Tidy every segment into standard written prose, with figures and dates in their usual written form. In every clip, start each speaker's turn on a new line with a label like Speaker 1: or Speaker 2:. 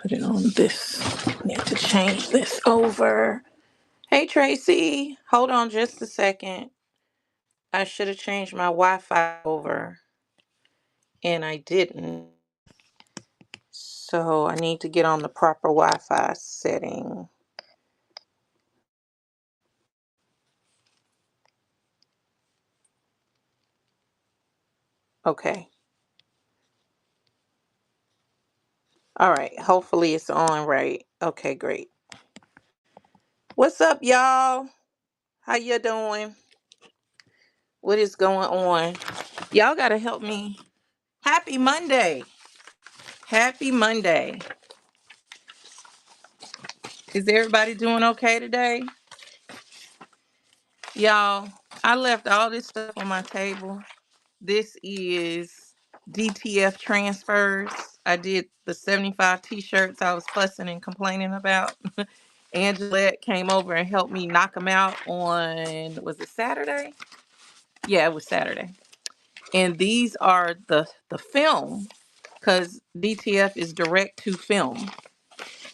Speaker 1: Put it on this. Need to change this over. Hey Tracy, hold on just a second. I should have changed my Wi-Fi over and I didn't. So I need to get on the proper Wi-Fi setting. Okay. All right. Hopefully it's on right. Okay, great. What's up, y'all? How you doing? What is going on? Y'all gotta help me. Happy Monday. Happy Monday. Is everybody doing okay today? Y'all, I left all this stuff on my table. This is DTF transfers. I did the 75 t-shirts I was fussing and complaining about. Angelette came over and helped me knock them out on, was it Saturday? Yeah, it was Saturday. And these are the film, because DTF is direct to film.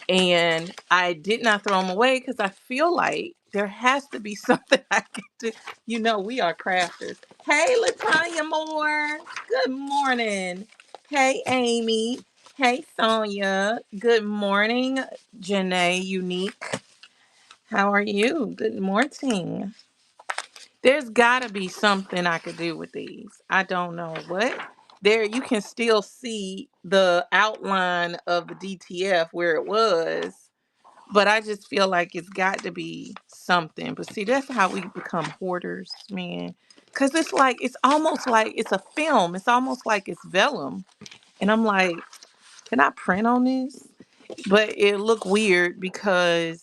Speaker 1: And I did not throw them away because I feel like there has to be something I can do. You know, we are crafters. Hey, Latanya Moore. Good morning. Hey, Amy. Hey, Sonia. Good morning, Janae Unique. How are you? Good morning. There's got to be something I could do with these. I don't know what. There, you can still see the outline of the DTF where it was, but I just feel like it's got to be something. But see, that's how we become hoarders, man. Because it's like, it's almost like it's a film. It's almost like it's vellum. And I'm like, can I print on this? But it looked weird because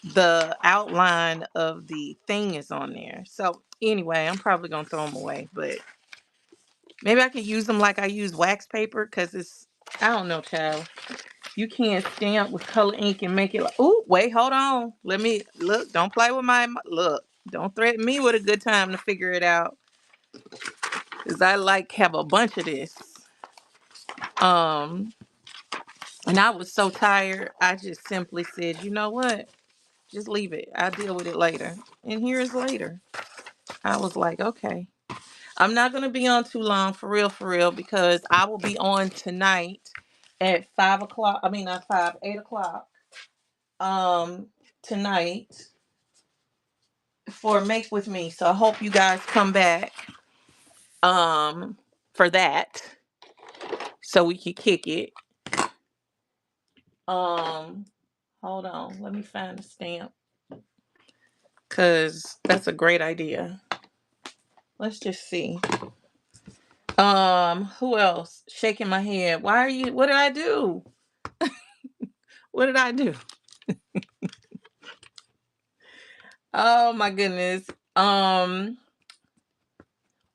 Speaker 1: the outline of the thing is on there. So anyway, I'm probably going to throw them away. But maybe I could use them like I use wax paper because it's, I don't know, child. You can't stamp with color ink and make it like, oh, wait, hold on. Let me, look, don't play with my, look, don't threaten me with a good time to figure it out. Because I like have a bunch of this. Um, and I was so tired, I just simply said, you know what? Just leave it. I'll deal with it later. And here's later. I was like, okay. I'm not going to be on too long, for real, because I will be on tonight at 5 o'clock. I mean, not 5, 8 o'clock. Tonight for Make With Me. So I hope you guys come back for that so we can kick it. Hold on, let me find the stamp cuz that's a great idea. Let's just see. Who else? Shaking my head. Why are you, what did I do? What did I do? Oh my goodness. Um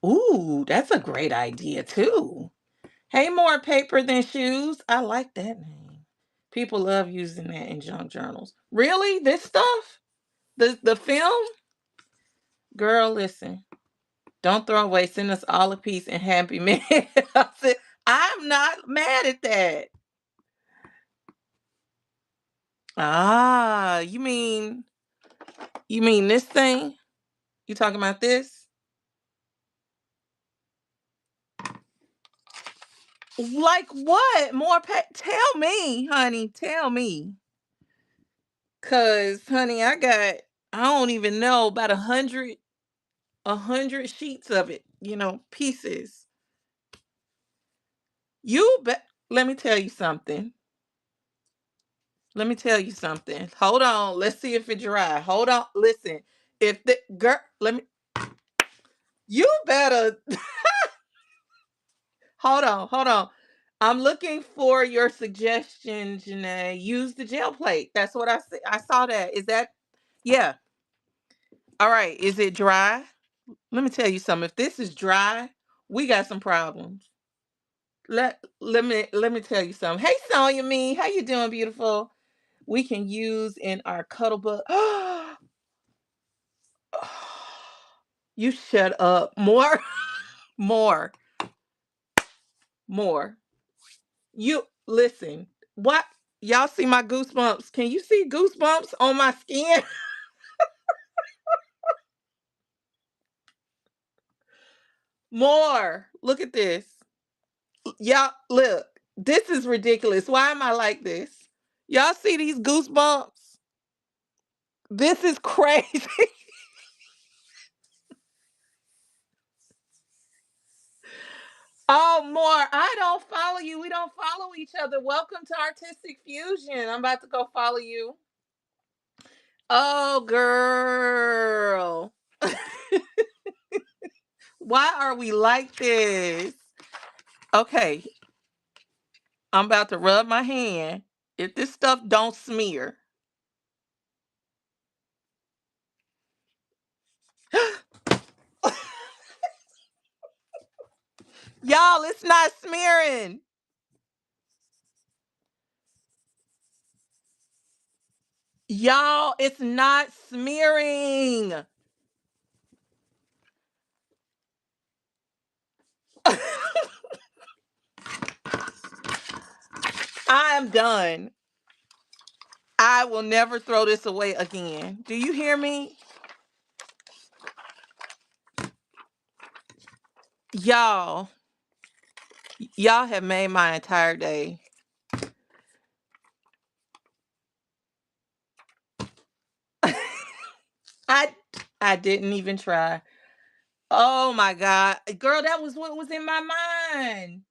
Speaker 1: Ooh, that's a great idea too. Hey, more paper than shoes. I like that name. People love using that in junk journals. Really? This stuff? The film? Girl, listen. Don't throw away. Send us all a piece and happy man. I said, I'm not mad at that. Ah, you mean this thing? You talking about this? Like what? More tell me, honey. Tell me. Cause honey, I don't even know about 100 sheets of it, pieces. You bet. Let me tell you something. Let me tell you something. Hold on. Let's see if it dry. Hold on. Listen. If the girl, you better hold on. I'm looking for your suggestion, Janae. Use the gel plate. That's what I said. I saw that. Is that, yeah. All right. Is it dry? Let me tell you something. If this is dry, we got some problems. Let me tell you something. Hey Sonya me, how you doing, beautiful? We can use in our cuddle book. You shut up. More, more, more. You listen. What? Y'all see my goosebumps? Can you see goosebumps on my skin? More. Look at this. Y'all, look. This is ridiculous. Why am I like this? Y'all see these goosebumps? This is crazy. Oh, more. I don't follow you. We don't follow each other. Welcome to Artistic Fusion. I'm about to go follow you. Oh, girl. Why are we like this? Okay, I'm about to rub my hand. If this stuff don't smear, y'all, it's not smearing. Y'all, it's not smearing. I am done. I will never throw this away again. Do you hear me? Y'all, y'all have made my entire day. I I didn't even try. Oh my god. Girl, that was what was in my mind.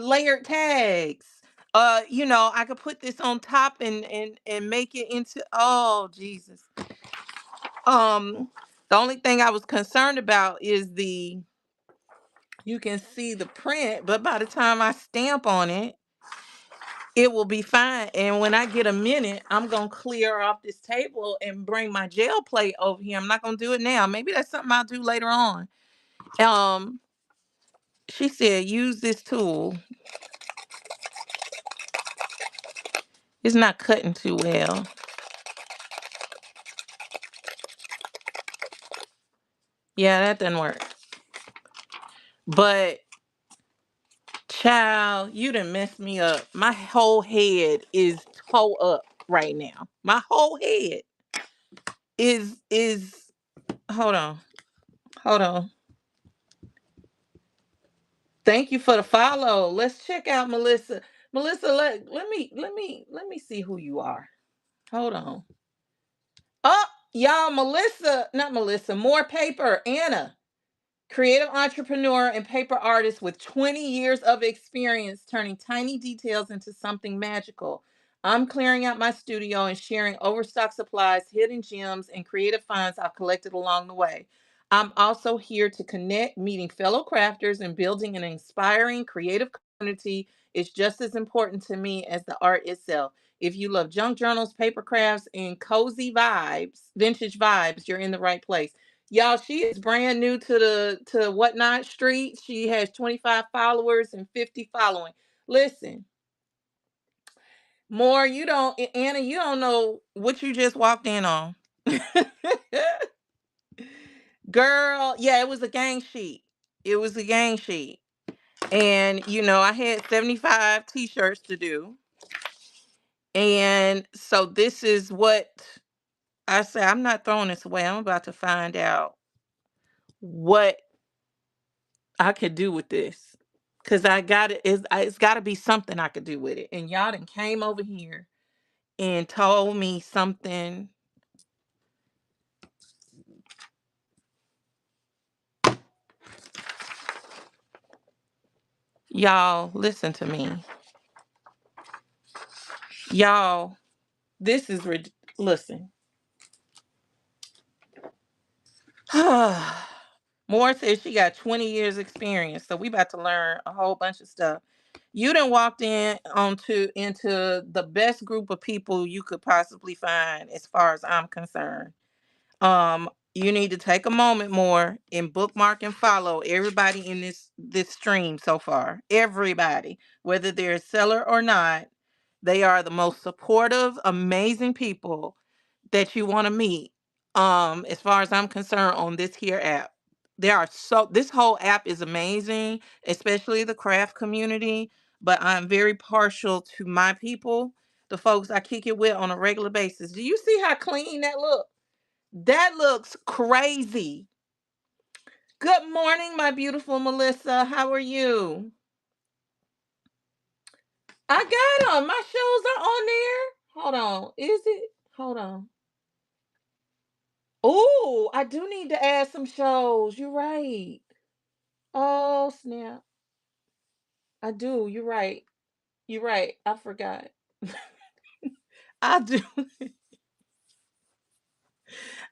Speaker 1: Layered tags. I could put this on top and make it into, oh Jesus. Um the only thing I was concerned about is the you can see the print, but by the time I stamp on it, it will be fine. And when I get a minute, I'm gonna clear off this table and bring my gel plate over here. I'm not gonna do it now. Maybe that's something I'll do later on. Um, she said use this tool. It's not cutting too well. Yeah, that doesn't work. But child, you done messed me up. My whole head is toe up right now. My whole head is hold on. Hold on. Thank you for the follow. Let's check out Melissa. Melissa, let me see who you are. Hold on. Oh, y'all, Melissa, not Melissa, more paper. Anna. Creative entrepreneur and paper artist with 20 years of experience turning tiny details into something magical. I'm clearing out my studio and sharing overstock supplies, hidden gems, and creative finds I've collected along the way. I'm also here to connect, meeting fellow crafters, and building an inspiring creative community is just as important to me as the art itself. If you love junk journals, paper crafts, and cozy vibes, vintage vibes, you're in the right place. Y'all, she is brand new to Whatnot Street. She has 25 followers and 50 following. Listen, more you don't Anna, you don't know what you just walked in on. Girl, yeah, it was a gang sheet. It was a gang sheet. And I had 75 t-shirts to do. And so this is what I say. I'm not throwing this away. I'm about to find out what I could do with this. Cause I got it. It's got to be something I could do with it. And y'all done came over here and told me something. Y'all, listen to me. Y'all, this is listen. Moore says she got 20 years experience, so we about to learn a whole bunch of stuff. You done walked into the best group of people you could possibly find, as far as I'm concerned. You need to take a moment more and bookmark and follow everybody in this stream so far. Everybody, whether they're a seller or not, they are the most supportive, amazing people that you want to meet. As far as I'm concerned, on this here app, this whole app is amazing, especially the craft community. But I'm very partial to my people the folks I kick it with on a regular basis. Do you see how clean that look? That looks crazy. Good morning, my beautiful Melissa. How are you? I got them. My shows are on there. Hold on. Is it? Hold on. Oh, I do need to add some shows. You're right. Oh, snap. I do. You're right. You're right. I forgot. I do.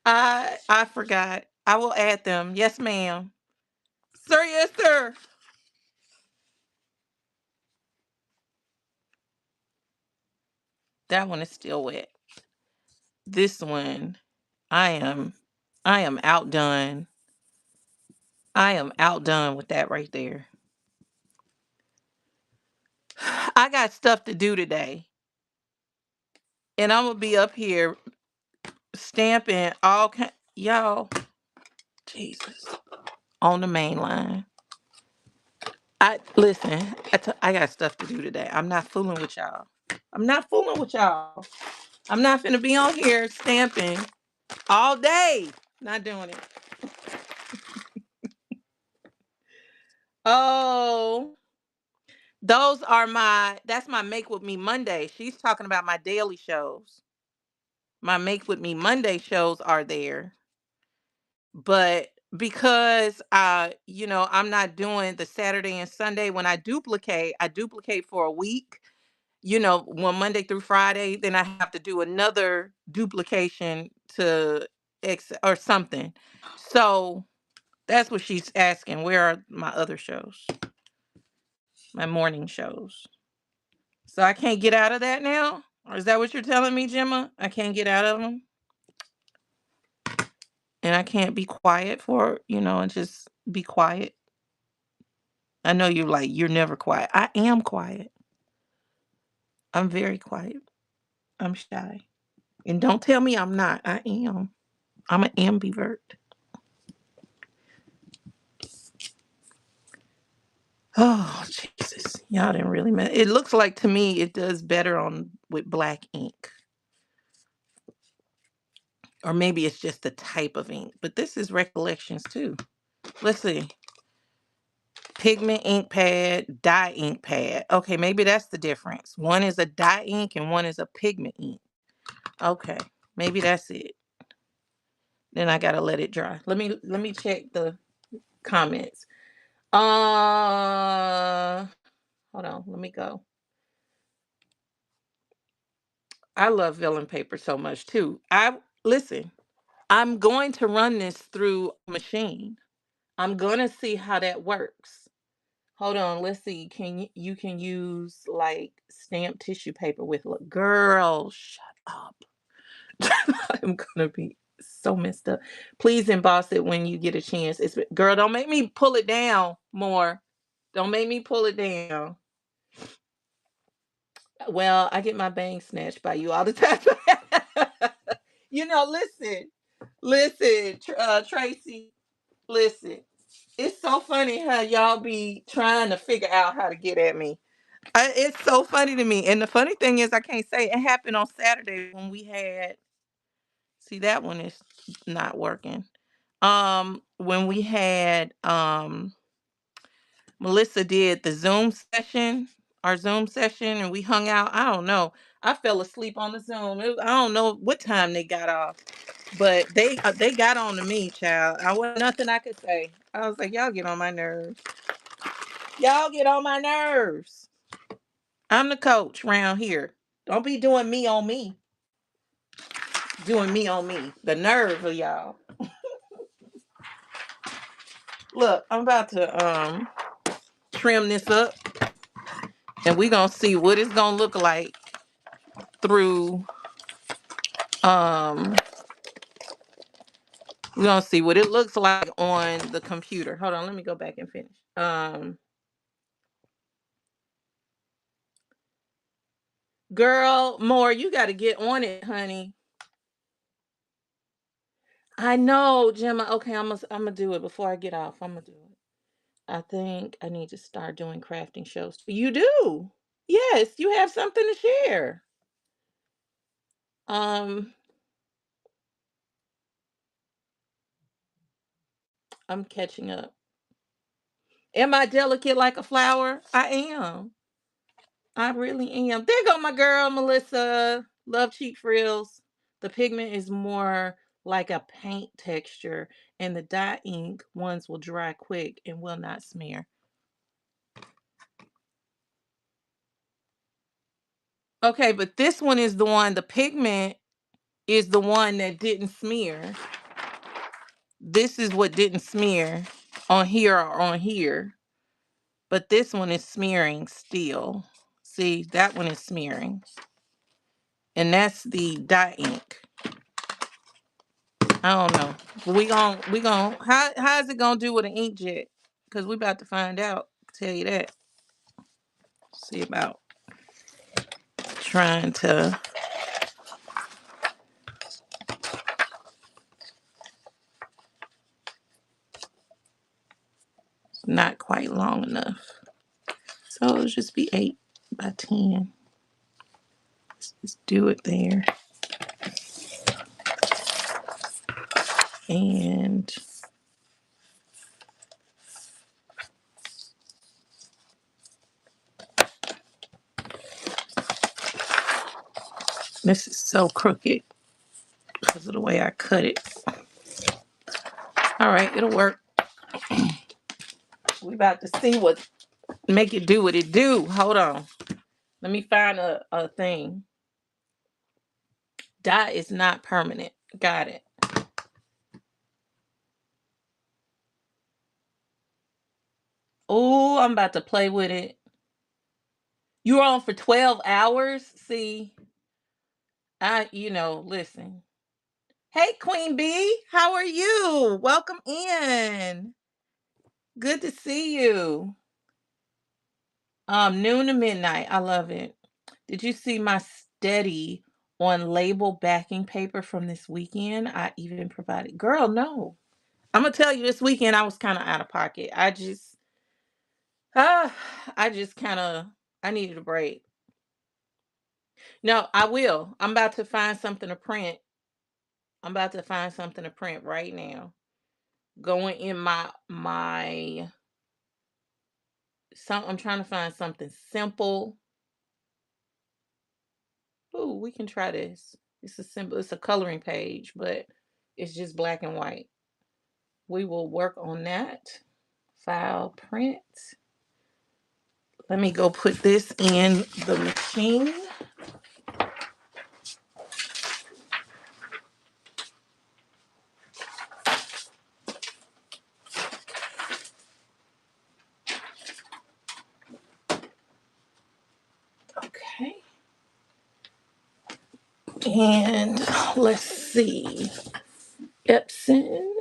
Speaker 1: I forgot. I will add them. Yes, ma'am. Sir, yes, sir. That one is still wet. This one, I am I am outdone. I am outdone with that right there. I got stuff to do today. And I'm gonna be up here stamping all kind y'all, Jesus, on the main line. I listen, I got stuff to do today. I'm not fooling with y'all. I'm not fooling with y'all. I'm not finna be on here stamping all day. Not doing it. Oh, that's my Make With Me Monday. She's talking about my daily shows. My Make With Me Monday shows are there. But because I'm not doing the Saturday and Sunday when I duplicate for a week, one Monday through Friday, then I have to do another duplication to X or something. So that's what she's asking. Where are my other shows? My morning shows. So I can't get out of that now? Or is that what you're telling me, Gemma? I can't get out of them? And I can't be quiet and just be quiet. I know you're never quiet. I am quiet. I'm very quiet. I'm shy. And don't tell me I'm not. I am. I'm an ambivert. Oh, Jesus. Y'all didn't really mess. It looks like to me it does better on with black ink. Or maybe it's just the type of ink. But this is recollections too. Let's see. Pigment ink pad, dye ink pad. Okay, maybe that's the difference. One is a dye ink and one is a pigment ink. Okay, maybe that's it. Then I gotta let it dry. Let me check the comments. Hold on, let me go. I love vellum paper so much too. I listen. I'm going to run this through a machine. I'm gonna see how that works. Hold on, let's see. You can use like stamped tissue paper with girl, shut up. I'm gonna be so messed up. Please emboss it when you get a chance. Girl, don't make me pull it down more. Don't make me pull it down. Well, I get my bangs snatched by you all the time. Listen, Tracy, listen. It's so funny how y'all be trying to figure out how to get at me. It's so funny to me. And the funny thing is, I can't say it happened on Saturday when we had. See, that one is not working. When we had Melissa did the our Zoom session, and we hung out. I don't know. I fell asleep on the Zoom. I don't know what time they got off, but they got on to me, child. I was nothing I could say. I was like, y'all get on my nerves. Y'all get on my nerves. I'm the coach around here. Don't be doing me on me. Doing me on me. The nerve of y'all. Look, I'm about to trim this up, and we gonna see what it's gonna look like through um we're gonna see what it looks like on the computer. Hold on, let me go back and finish. Girl, more, you gotta get on it, honey. I know, Gemma. Okay, I'm gonna do it before I get off. I'm gonna do it. I think I need to start doing crafting shows. You do. Yes, you have something to share. Um, I'm catching up. Am I delicate like a flower? I am. I really am. There go my girl, Melissa. Love cheek frills. The pigment is more like a paint texture, and the dye ink ones will dry quick and will not smear. Okay, but this one is the one, the pigment is the one that didn't smear. This is what didn't smear on here or on here. But this one is smearing still. See, that one is smearing. And that's the dye ink. I don't know. But we gon' how is it gonna do with an inkjet? Because we about to find out. Tell you that. See about trying to not quite long enough. So it'll just be 8 by 10. Let's just do it there. And this is so crooked because of the way I cut it. All right, it'll work. We about to see what make it do what it do. Hold on. Let me find a thing. Dye is not permanent. Got it. Oh, I'm about to play with it. You're on for 12 hours? See, listen. Hey, Queen Bee, how are you? Welcome in. Good to see you. Noon to midnight. I love it. Did you see my steady on label backing paper from this weekend? I even provided. Girl, no. I'm gonna tell you this weekend I was kind of out of pocket. Uh, I just kind of I needed a break. No, I will. I'm about to find something to print. I'm about to find something to print right now. Going in my I'm trying to find something simple. Ooh, we can try this. It's a simple, it's a coloring page, but it's just black and white. We will work on that. File print. Let me go put this in the machine. Okay. And let's see. Epson.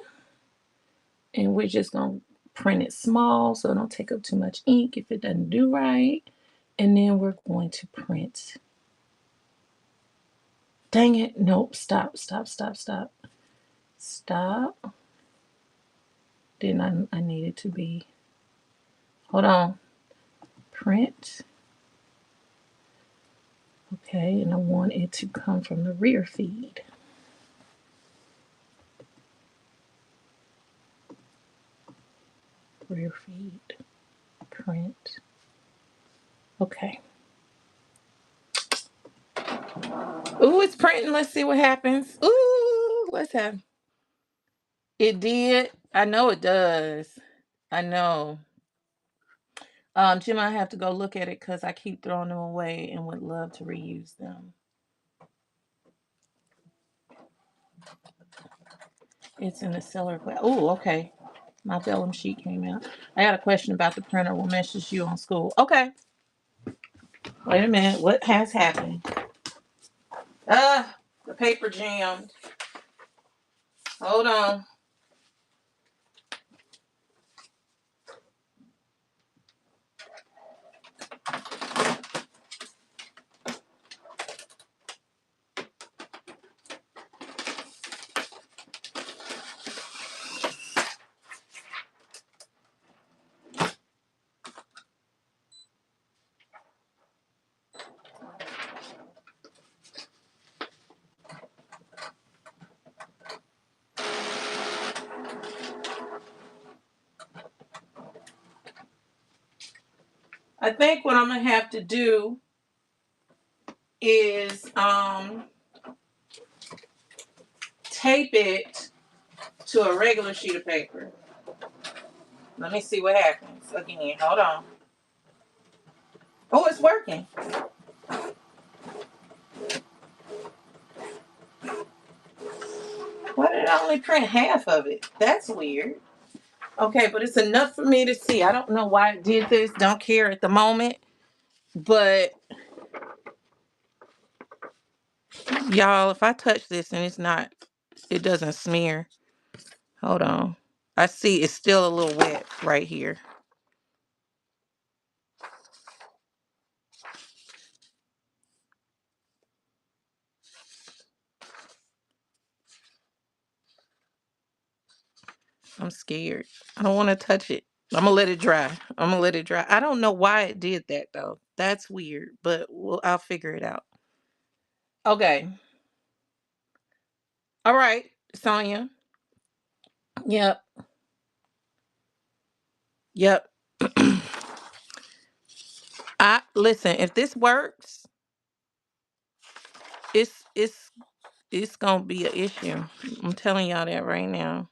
Speaker 1: And we're just going to print it small so it don't take up too much ink if it doesn't do right. And then we're going to print. Dang it. Nope. Stop. Stop. Then I need it to be. Hold on. Print. Okay. And I want it to come from the rear feed. Rear feed. Print. Okay. Ooh, it's printing. Let's see what happens. Ooh, let's have. It did. I know it does. I know. Jim, I have to go look at it because I keep throwing them away and would love to reuse them. It's in the cellar. Oh, okay. My vellum sheet came out. I got a question about the printer. We'll message you on school. Okay. Wait a minute. What has happened? The paper jammed. Hold on. I think what I'm gonna have to do is tape it to a regular sheet of paper. Let me see what happens. Again, hold on. Oh, it's working. Why did I only print half of it? That's weird. Okay, but it's enough for me to see. I don't know why it did this. Don't care at the moment. But y'all, if I touch this and it doesn't smear. Hold on. I see it's still a little wet right here. I'm scared. I don't want to touch it. I'm gonna let it dry. I don't know why it did that though. That's weird, but I'll figure it out. Okay. All right, Sonia. Yep. Yep. I listen. If this works, it's gonna be an issue. I'm telling y'all that right now.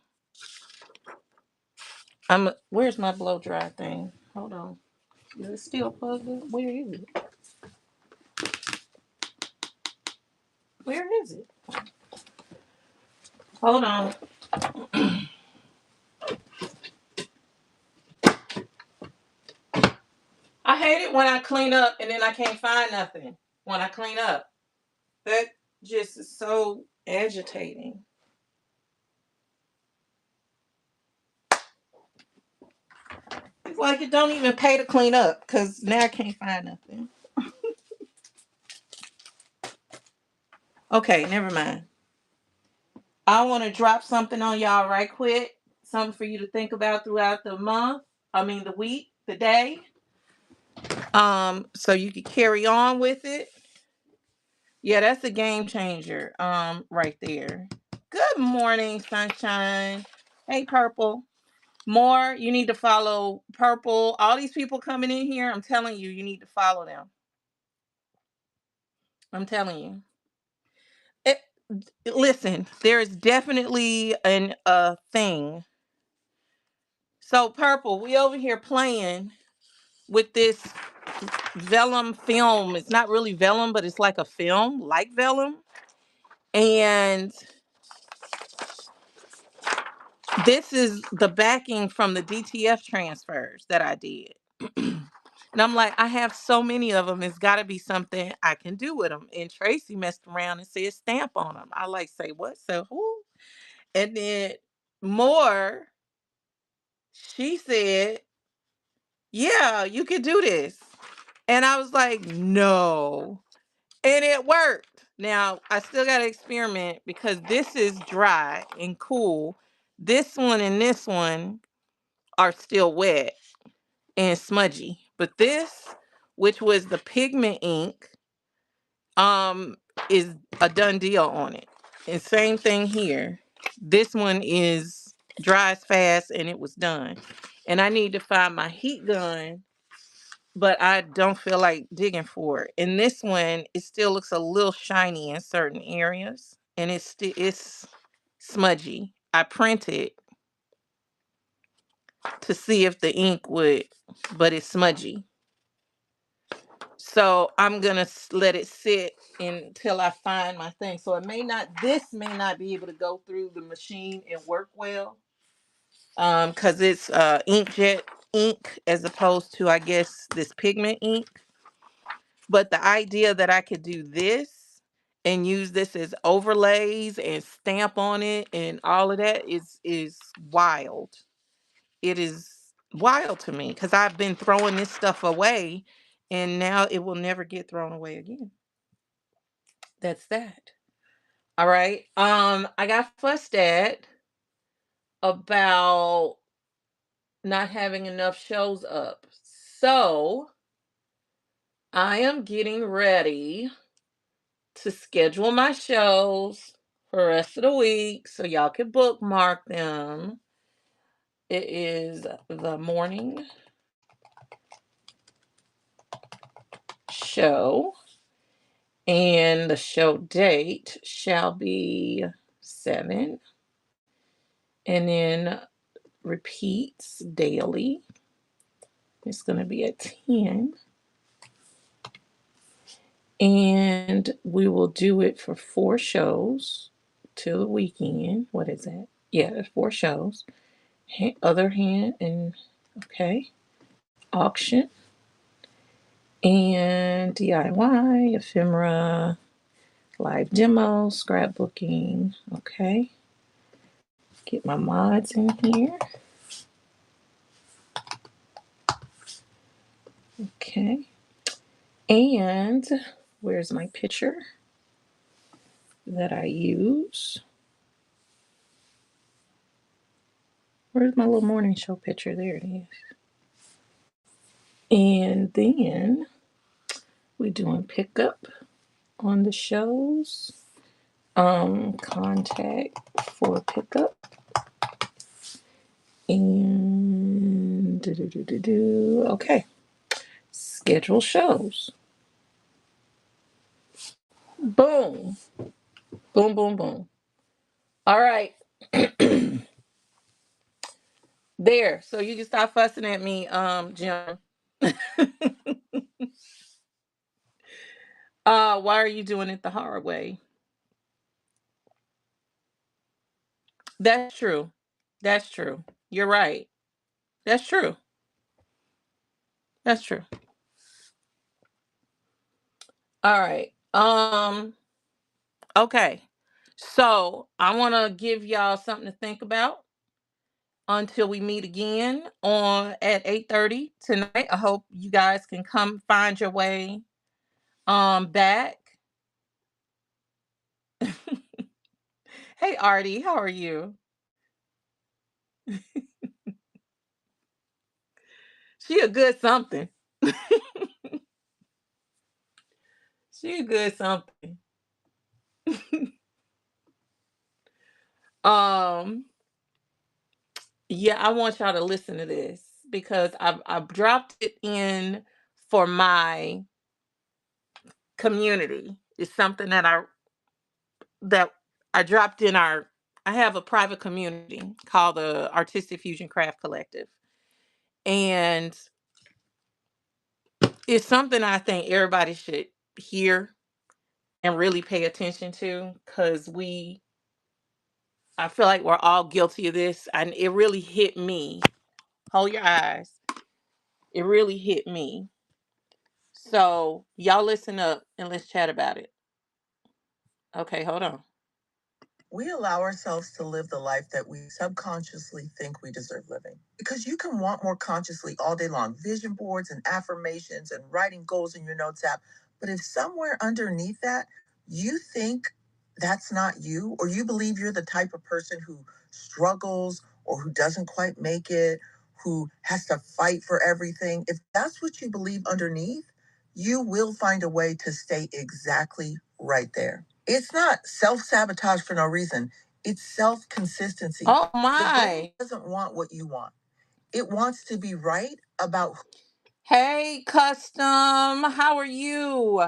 Speaker 1: Where's my blow dry thing? Hold on. Is it still plugged in? Where is it? Where is it? Hold on. I hate it when I clean up and then I can't find nothing when I clean up. That just is so agitating. It's like it don't even pay to clean up because now I can't find nothing. Okay, never mind. I want to drop something on y'all right quick. Something for you to think about throughout the month. I mean the week, the day. So you could carry on with it. Yeah, that's a game changer. Right there. Good morning, sunshine. Hey, Purple. More, you need to follow Purple. All these people coming in here, I'm telling you, you need to follow them. I'm telling you. It, listen, there is definitely a thing. So Purple, we over here playing with this vellum film. It's not really vellum, but it's like a film, like vellum. And this is the backing from the DTF transfers that I did. And I'm like, I have so many of them. It's got to be something I can do with them. And Tracy messed around and said stamp on them. I like say what? So who? And then more, she said, yeah, you could do this. And I was like, no. And it worked. Now I still got to experiment because this is dry and cool. This one and this one are still wet and smudgy. But this, which was the pigment ink, is a done deal on it. And same thing here. This one is dries fast and it was done. And I need to find my heat gun, but I don't feel like digging for it. And this one, it still looks a little shiny in certain areas, and it's smudgy. I printed to see if the ink would, but it's smudgy. So I'm gonna let it sit until I find my thing. So this may not be able to go through the machine and work well, because it's inkjet ink as opposed to, I guess, this pigment ink. But the idea that I could do this and use this as overlays and stamp on it and all of that is wild. It is wild to me because I've been throwing this stuff away and now it will never get thrown away again. That's that. All right. I got fussed at about not having enough shows up. So I am getting ready to schedule my shows for the rest of the week so y'all can bookmark them. It is the morning show, and the show date shall be 7, and then repeats daily. It's going to be at 10. And we will do it for 4 shows till the weekend. What is that? Yeah, there's 4 shows. Other hand and okay. Auction and DIY, ephemera, live demo, scrapbooking. Okay. Get my mods in here. Okay. And where's my picture that I use? Where's my little morning show picture? There it is. And then we're doing pickup on the shows. Contact for pickup. And okay. Schedule shows. Boom. Boom, boom, boom. All right. There. So you can stop fussing at me, Jim. Why are you doing it the hard way? That's true. That's true. You're right. That's true. That's true. All right. Okay. So I want to give y'all something to think about until we meet again on at 8:30 tonight. I hope you guys can come find your way back. Hey Artie, how are you? She a good something. She a good something. um yeah, I want y'all to listen to this because I've dropped it in for my community. It's something that I dropped in our I have a private community called the Artistic Fusion Craft Collective. And it's something I think everybody should hear and really pay attention to because I feel like we're all guilty of this. And it really hit me. Hold your eyes. It really hit me. So, y'all listen up and let's chat about it. Okay, hold on. We allow ourselves to live the life that we subconsciously think we deserve living. Because you can want more consciously all day long, vision boards and affirmations and writing goals in your notes app. But if somewhere underneath that, you think that's not you, or you believe you're the type of person who struggles or who doesn't quite make it, who has to fight for everything, if that's what you believe underneath, you will find a way to stay exactly right there. It's not self sabotage for no reason. It's self consistency. Oh my! It doesn't want what you want. It wants to be right about. Hey, Custom. How are you?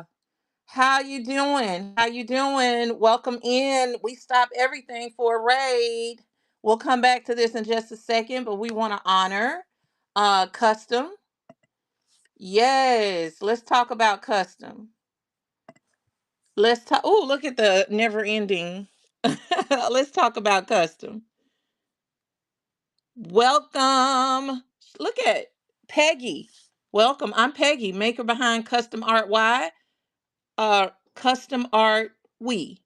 Speaker 1: How you doing? How you doing? Welcome in. We stop everything for a raid. We'll come back to this in just a second, but we want to honor Custom. Yes, let's talk about Custom. Let's talk. Oh, look at the never ending. Let's talk about Custom. Welcome. Look at Peggy. Welcome. I'm Peggy, maker behind Custom Art Y, Custom Art We,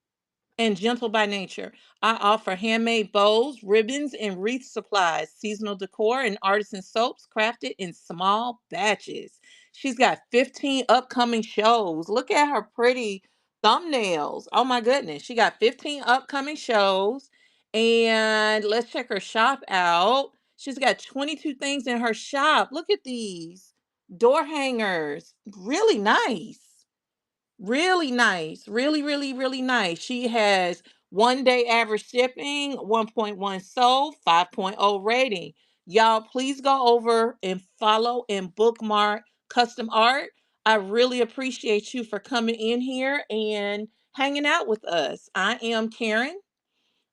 Speaker 1: and Gentle by Nature. I offer handmade bows, ribbons, and wreath supplies, seasonal decor, and artisan soaps crafted in small batches. She's got 15 upcoming shows. Look at her pretty thumbnails. Oh my goodness. She got 15 upcoming shows. And let's check her shop out. She's got 22 things in her shop. Look at these door hangers. Really nice. Really nice. Really, really, really nice. She has 1 day average shipping, 1.1 sold, 5.0 rating. Y'all, please go over and follow and bookmark Custom Art. I really appreciate you for coming in here and hanging out with us. I am Karen,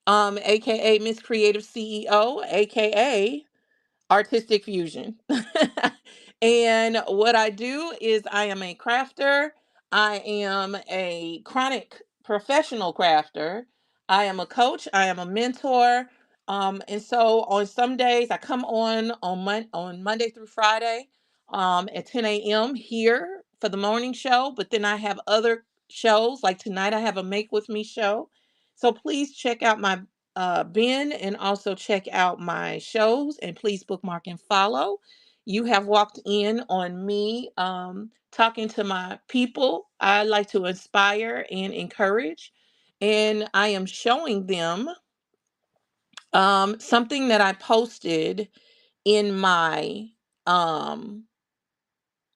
Speaker 1: aka Miss Creative CEO, aka Artistic Fusion. And what I do is I am a crafter. I am a chronic professional crafter. I am a coach. I am a mentor. And so on some days I come on Monday through Friday at 10 a.m. here for the morning show. But then I have other shows like tonight. I have a Make With Me show. So please check out my Ben, and also check out my shows, and please bookmark and follow. You have walked in on me talking to my people. I like to inspire and encourage, and I am showing them something that I posted in um,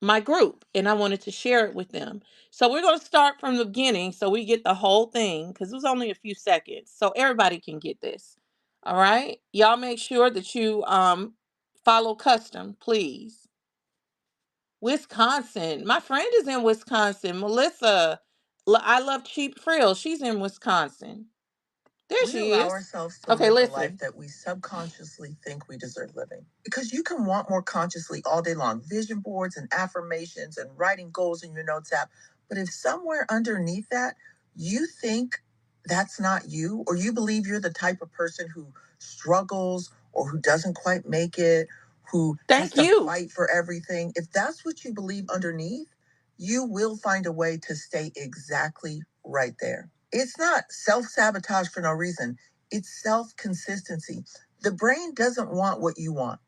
Speaker 1: my group, and I wanted to share it with them. So we're going to start from the beginning so we get the whole thing because it was only a few seconds so everybody can get this. All right, y'all make sure that you follow custom, please. Wisconsin, my friend is in Wisconsin. Melissa, I love cheap frills, she's in Wisconsin. There
Speaker 2: We
Speaker 1: she
Speaker 2: allow
Speaker 1: is.
Speaker 2: ourselves to
Speaker 1: Okay,
Speaker 2: live the life
Speaker 1: listen.
Speaker 2: that we subconsciously think we deserve living. Because you can want more consciously all day long, vision boards and affirmations and writing goals in your notes app. But if somewhere underneath that, you think that's not you, or you believe you're the type of person who struggles or who doesn't quite make it, who has
Speaker 1: Thank
Speaker 2: to
Speaker 1: you.
Speaker 2: fight for everything, if that's what you believe underneath, you will find a way to stay exactly right there. It's not self sabotage for no reason, it's self consistency. The brain doesn't want what you want,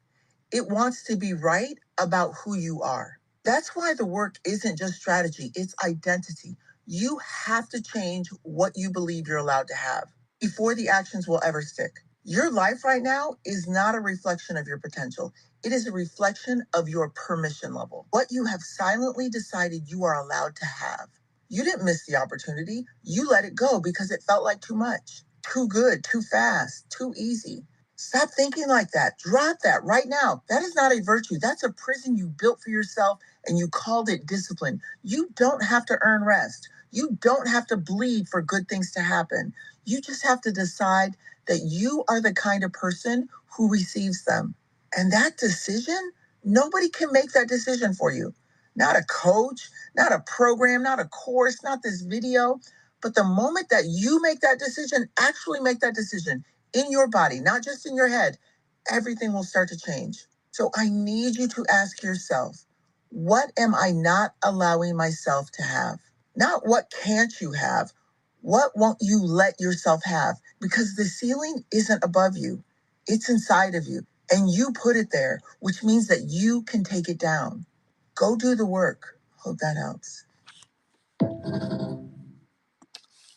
Speaker 2: it wants to be right about who you are. That's why the work isn't just strategy, it's identity. You have to change what you believe you're allowed to have before the actions will ever stick. Your life right now is not a reflection of your potential. It is a reflection of your permission level, what you have silently decided you are allowed to have. You didn't miss the opportunity. You let it go because it felt like too much, too good, too fast, too easy. Stop thinking like that. Drop that right now. That is not a virtue. That's a prison you built for yourself and you called it discipline. You don't have to earn rest. You don't have to bleed for good things to happen. You just have to decide that you are the kind of person who receives them. And that decision, nobody can make that decision for you. Not a coach, not a program, not a course, not this video. But the moment that you make that decision, actually make that decision in your body, not just in your head, everything will start to change. So I need you to ask yourself, what am I not allowing myself to have? Not what can't you have? What won't you let yourself have? Because the ceiling isn't above you, it's inside of you. And you put it there, which means that you can take it down. Go do the work. Hope that helps.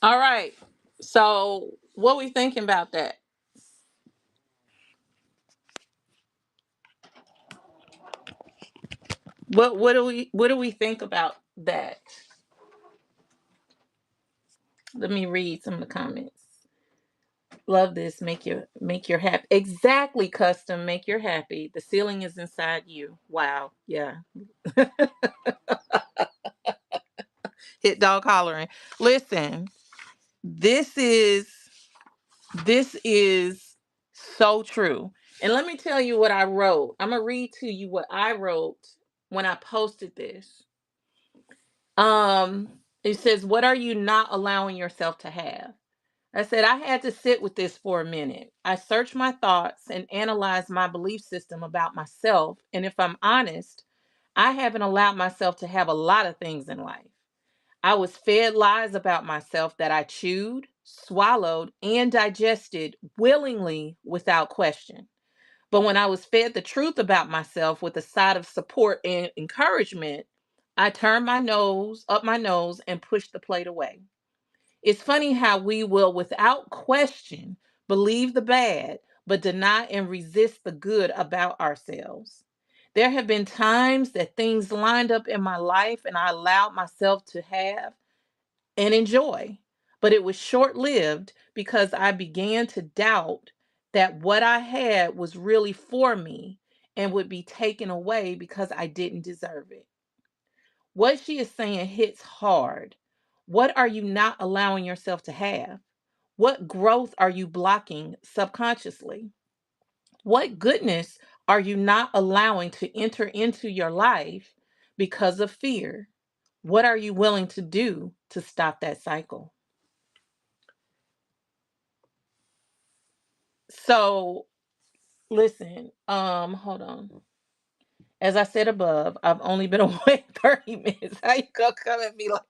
Speaker 1: All right, so what we thinking about that? What do we think about that? Let me read some of the comments. Love this. Make your happy. Exactly, custom. Make your happy. The ceiling is inside you. Wow. Yeah. Hit dog hollering. Listen, this is this is so true. And let me tell you what I wrote. I'm gonna read to you what I wrote when I posted this. It says, "What are you not allowing yourself to have?" I said I had to sit with this for a minute. I searched my thoughts and analyzed my belief system about myself. And if I'm honest, I haven't allowed myself to have a lot of things in life. I was fed lies about myself that I chewed, swallowed, and digested willingly without question. But when I was fed the truth about myself with a side of support and encouragement, I turned my nose and pushed the plate away. It's funny how we will, without question, believe the bad, but deny and resist the good about ourselves. There have been times that things lined up in my life and I allowed myself to have and enjoy, but it was short lived because I began to doubt that what I had was really for me and would be taken away because I didn't deserve it. What she is saying hits hard. What are you not allowing yourself to have? What growth are you blocking subconsciously? What goodness are you not allowing to enter into your life because of fear? What are you willing to do to stop that cycle? So, listen, hold on. As I said above, I've only been away 30 minutes. How you gonna come at me like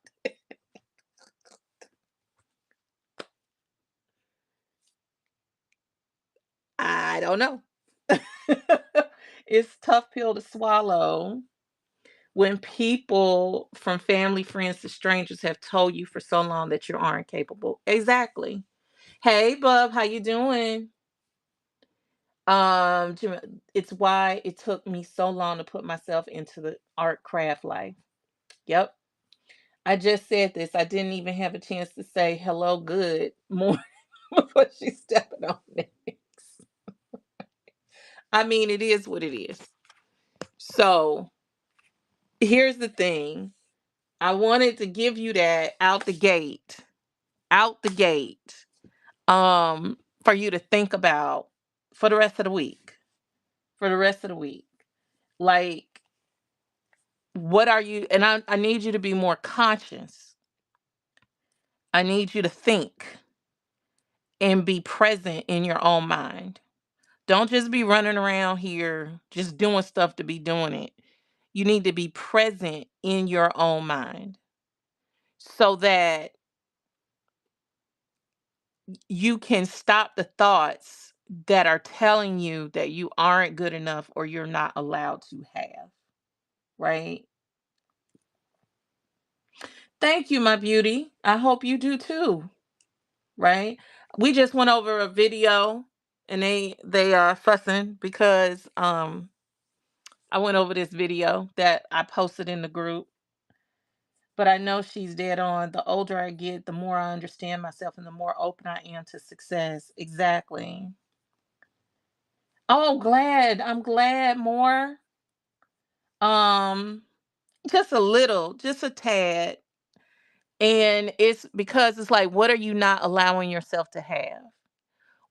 Speaker 1: I don't know. It's tough pill to swallow when people from family, friends to strangers have told you for so long that you aren't capable. Exactly. Hey, bub, how you doing? It's why it took me so long to put myself into the art craft life. Yep. I just said this. I didn't even have a chance to say hello, good morning before she's stepping on next. I mean, it is what it is. So here's the thing. I wanted to give you that out the gate, for you to think about for the rest of the week. For the rest of the week. Like, what are you, and I need you to be more conscious. I need you to think and be present in your own mind. Don't just be running around here just doing stuff to be doing it. You need to be present in your own mind so that you can stop the thoughts that are telling you that you aren't good enough or you're not allowed to have, right? Thank you, my beauty. I hope you do too, right? We just went over a video and they are fussing because I went over this video that I posted in the group. But I know she's dead on. The older I get, the more I understand myself and the more open I am to success. Exactly. Oh, glad. I'm glad more. Um, just a little, just a tad. And it's because it's like, what are you not allowing yourself to have?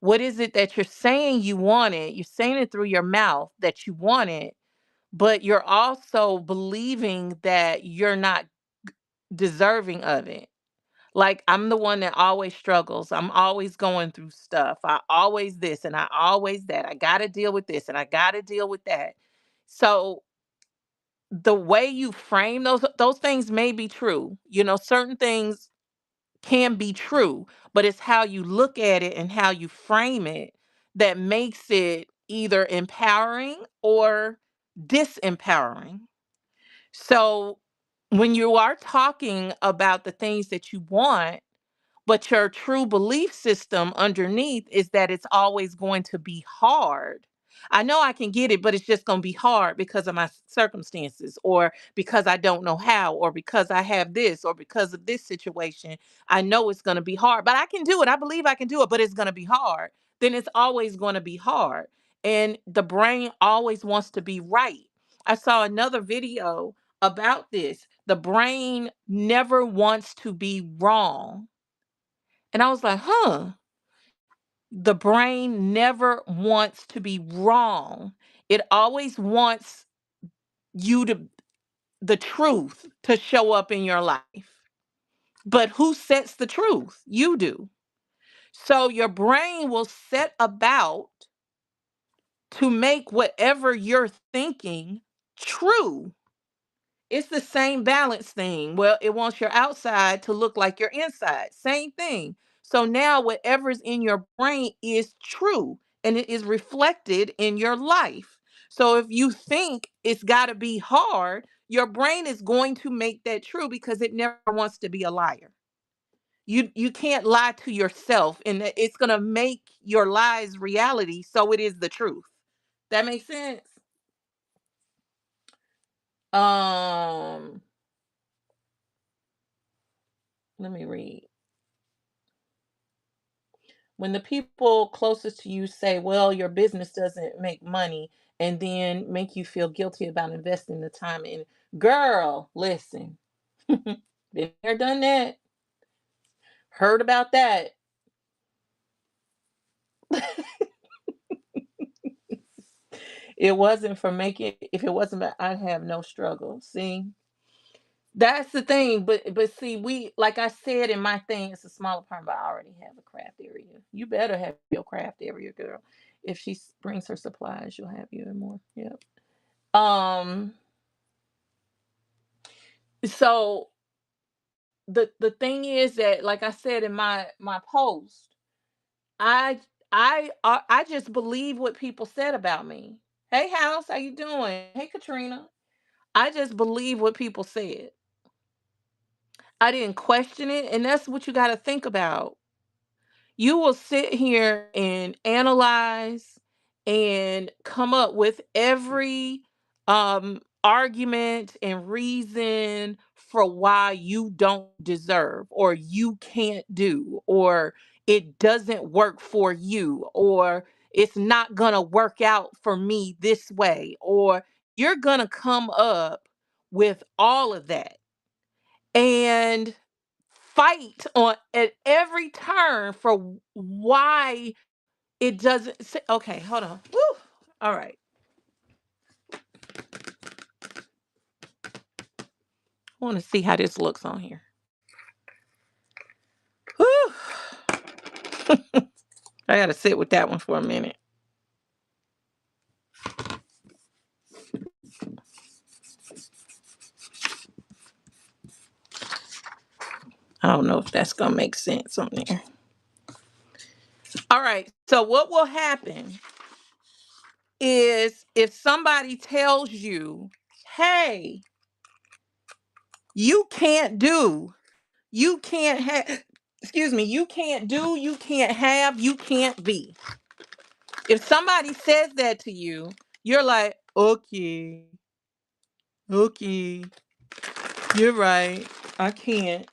Speaker 1: What is it that you're saying you want it? You're saying it through your mouth that you want it, but you're also believing that you're not deserving of it. Like, I'm the one that always struggles. I'm always going through stuff. I always this and I always that. I got to deal with this and I got to deal with that. So the way you frame those things may be true. Certain things can be true, but it's how you look at it and how you frame it that makes it either empowering or disempowering. So when you are talking about the things that you want, but your true belief system underneath is that it's always going to be hard. I know I can get it, but it's just going to be hard because of my circumstances, or because I don't know how, or because I have this, or because of this situation. I know it's going to be hard, but I can do it. I believe I can do it, but it's going to be hard. Then it's always going to be hard. And the brain always wants to be right. I saw another video about this. The brain never wants to be wrong. And I was like, huh, the brain never wants to be wrong. It always wants you to, the truth to show up in your life. But who sets the truth? You do. So your brain will set about to make whatever you're thinking true. It's the same balance thing. Well, it wants your outside to look like your inside. Same thing. So now whatever's in your brain is true and it is reflected in your life. So if you think it's got to be hard, your brain is going to make that true because it never wants to be a liar. You can't lie to yourself, and it's going to make your lies reality, so it is the truth. That makes sense. Um let me read. When the people closest to you say, well, your business doesn't make money, and then make you feel guilty about investing the time in. Girl, listen. Been there, done that. Heard about that. It wasn't for making, if it wasn't, I'd have no struggle. See, that's the thing. But see, we, like I said in my thing, it's a smaller part, but I already have a craft area. You better have your craft area, girl. If she brings her supplies, you'll have even more. Yep. Um. So the thing is that, like I said in my post, I I just believe what people said about me. Hey, House, how you doing? Hey, Katrina. I just believe what people said. I didn't question it, and that's what you got to think about. You will sit here and analyze and come up with every argument and reason for why you don't deserve, or you can't do, or it doesn't work for you, or it's not going to work out for me this way, or you're going to come up with all of that and fight on at every turn for why it doesn't say. Okay, hold on. Woo. All right. I want to see how this looks on here. Whew. I got to sit with that one for a minute. I don't know if that's going to make sense on there. All right. So, what will happen is if somebody tells you, hey, you can't do, you can't have, excuse me, you can't do, you can't have, you can't be. If somebody says that to you, you're like, okay, okay, you're right. I can't.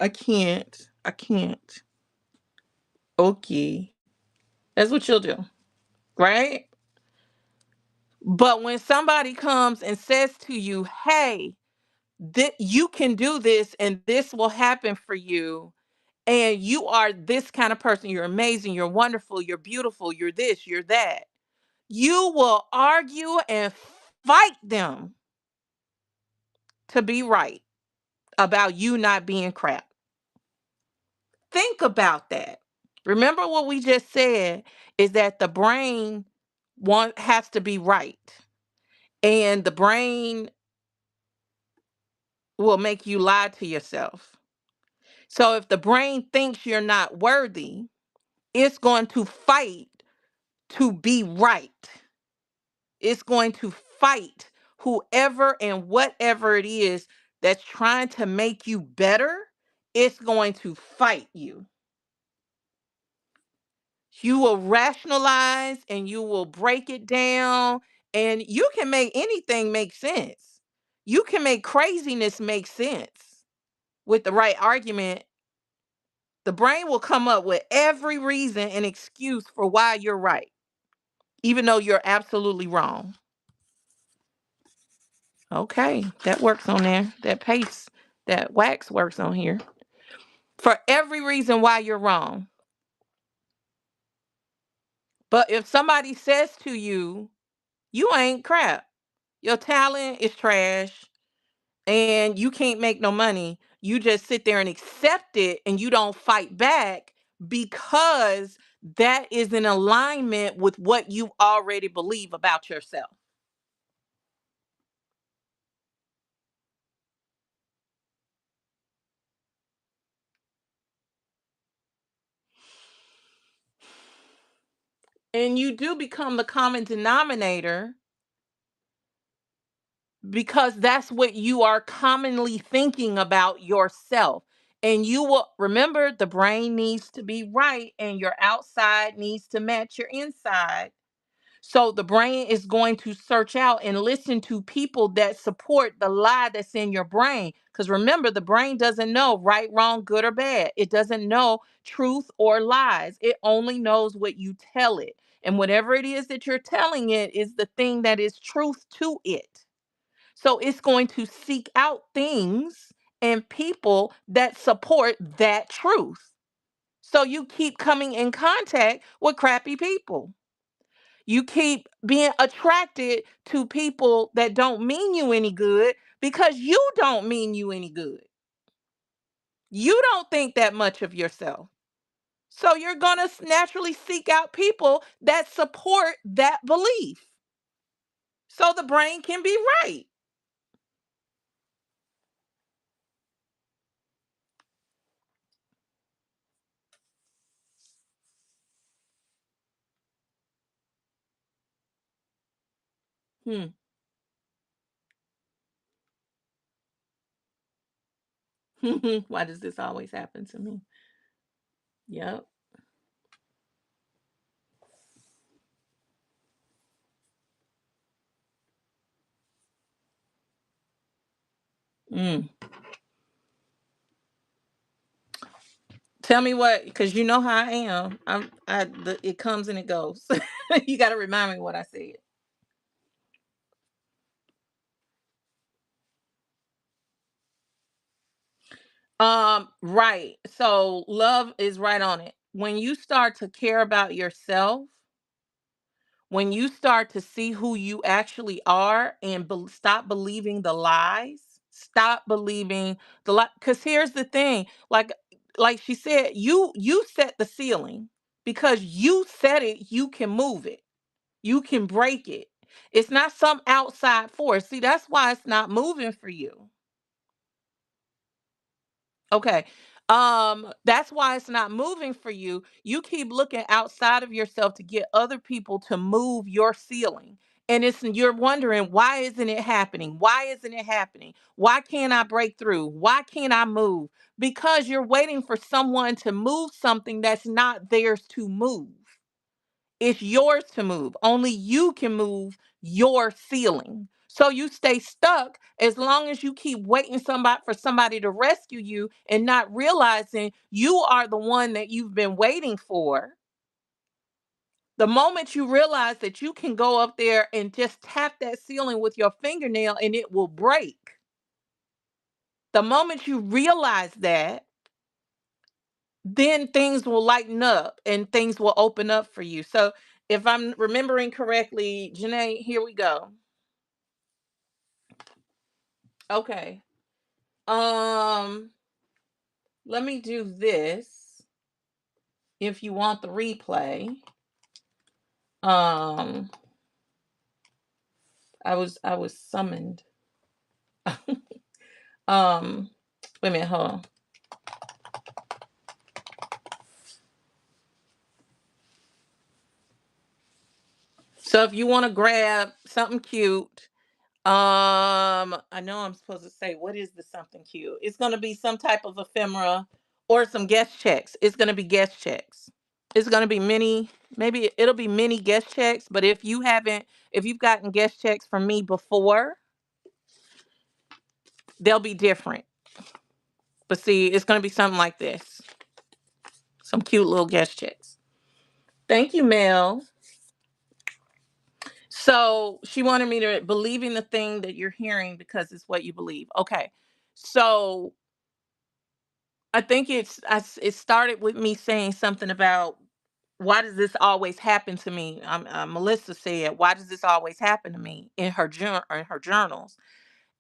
Speaker 1: I can't. I can't. Okay. That's what you'll do, right? But when somebody comes and says to you, hey, you can do this and this will happen for you, and you are this kind of person, you're amazing, you're wonderful, you're beautiful, you're this, you're that, you will argue and fight them to be right about you not being crap. Think about that. Remember what we just said is that the brain has to be right. And the brain will make you lie to yourself. So if the brain thinks you're not worthy, it's going to fight to be right. It's going to fight whoever and whatever it is that's trying to make you better. It's going to fight you. You will rationalize and you will break it down, and you can make anything make sense. You can make craziness make sense with the right argument. The brain will come up with every reason and excuse for why you're right, even though you're absolutely wrong. Okay, that works on there. That paste, that wax works on here. For every reason why you're wrong. But if somebody says to you, you ain't crap, your talent is trash, and you can't make no money, you just sit there and accept it and you don't fight back because that is in alignment with what you already believe about yourself. And you do become the common denominator because that's what you are commonly thinking about yourself. And you will remember, the brain needs to be right and your outside needs to match your inside. So the brain is going to search out and listen to people that support the lie that's in your brain. Because remember, the brain doesn't know right, wrong, good, or bad. It doesn't know truth or lies. It only knows what you tell it. And whatever it is that you're telling it is the thing that is truth to it. So it's going to seek out things and people that support that truth. So you keep coming in contact with crappy people. You keep being attracted to people that don't mean you any good because you don't mean you any good. You don't think that much of yourself. So you're going to naturally seek out people that support that belief. So the brain can be right. Hmm. Why does this always happen to me? Yep. Mm. Tell me what, because you know how I am. It comes and it goes. You got to remind me what I said. Right. So love is right on it. When you start to care about yourself, when you start to see who you actually are and stop believing the lies, stop believing the lie. Because here's the thing, like she said, you set the ceiling. Because you set it, you can move it, you can break it. It's not some outside force. See, that's why it's not moving for you. Okay. That's why it's not moving for you. You keep looking outside of yourself to get other people to move your ceiling. And you're wondering, why isn't it happening? Why isn't it happening? Why can't I break through? Why can't I move? Because you're waiting for someone to move something that's not theirs to move. It's yours to move. Only you can move your ceiling. So you stay stuck as long as you keep waiting for somebody to rescue you and not realizing you are the one that you've been waiting for. The moment you realize that you can go up there and just tap that ceiling with your fingernail and it will break. The moment you realize that, then things will lighten up and things will open up for you. So if I'm remembering correctly, Janae, here we go. Okay. Um, Let me do this. If you want the replay, um, I was summoned. um, Wait a minute, hold on. So if you want to grab something cute, I know I'm supposed to say what is the something cute. It's gonna be some type of ephemera or some guest checks. It's gonna be guest checks. It's gonna be many, maybe it'll be many guest checks, but if you've gotten guest checks from me before, they'll be different. But see, it's gonna be something like this. Some cute little guest checks. Thank you, Mel. So she wanted me to believe in the thing that you're hearing because it's what you believe. Okay. So I think it started with me saying something about why does this always happen to me? Melissa said, "Why does this always happen to me?" In her journals,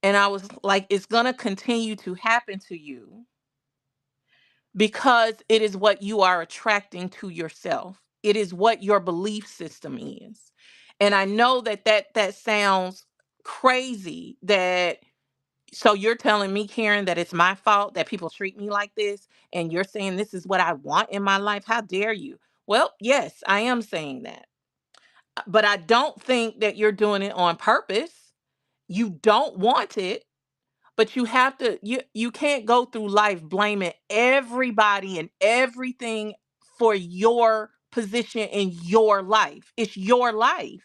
Speaker 1: and I was like, "It's gonna continue to happen to you because it is what you are attracting to yourself. It is what your belief system is." And I know that sounds crazy. That So you're telling me, Karen, that it's my fault that people treat me like this, and you're saying this is what I want in my life? How dare you? Well, yes, I am saying that. But I don't think that you're doing it on purpose. You don't want it, but you can't go through life blaming everybody and everything for your position in your life. It's your life.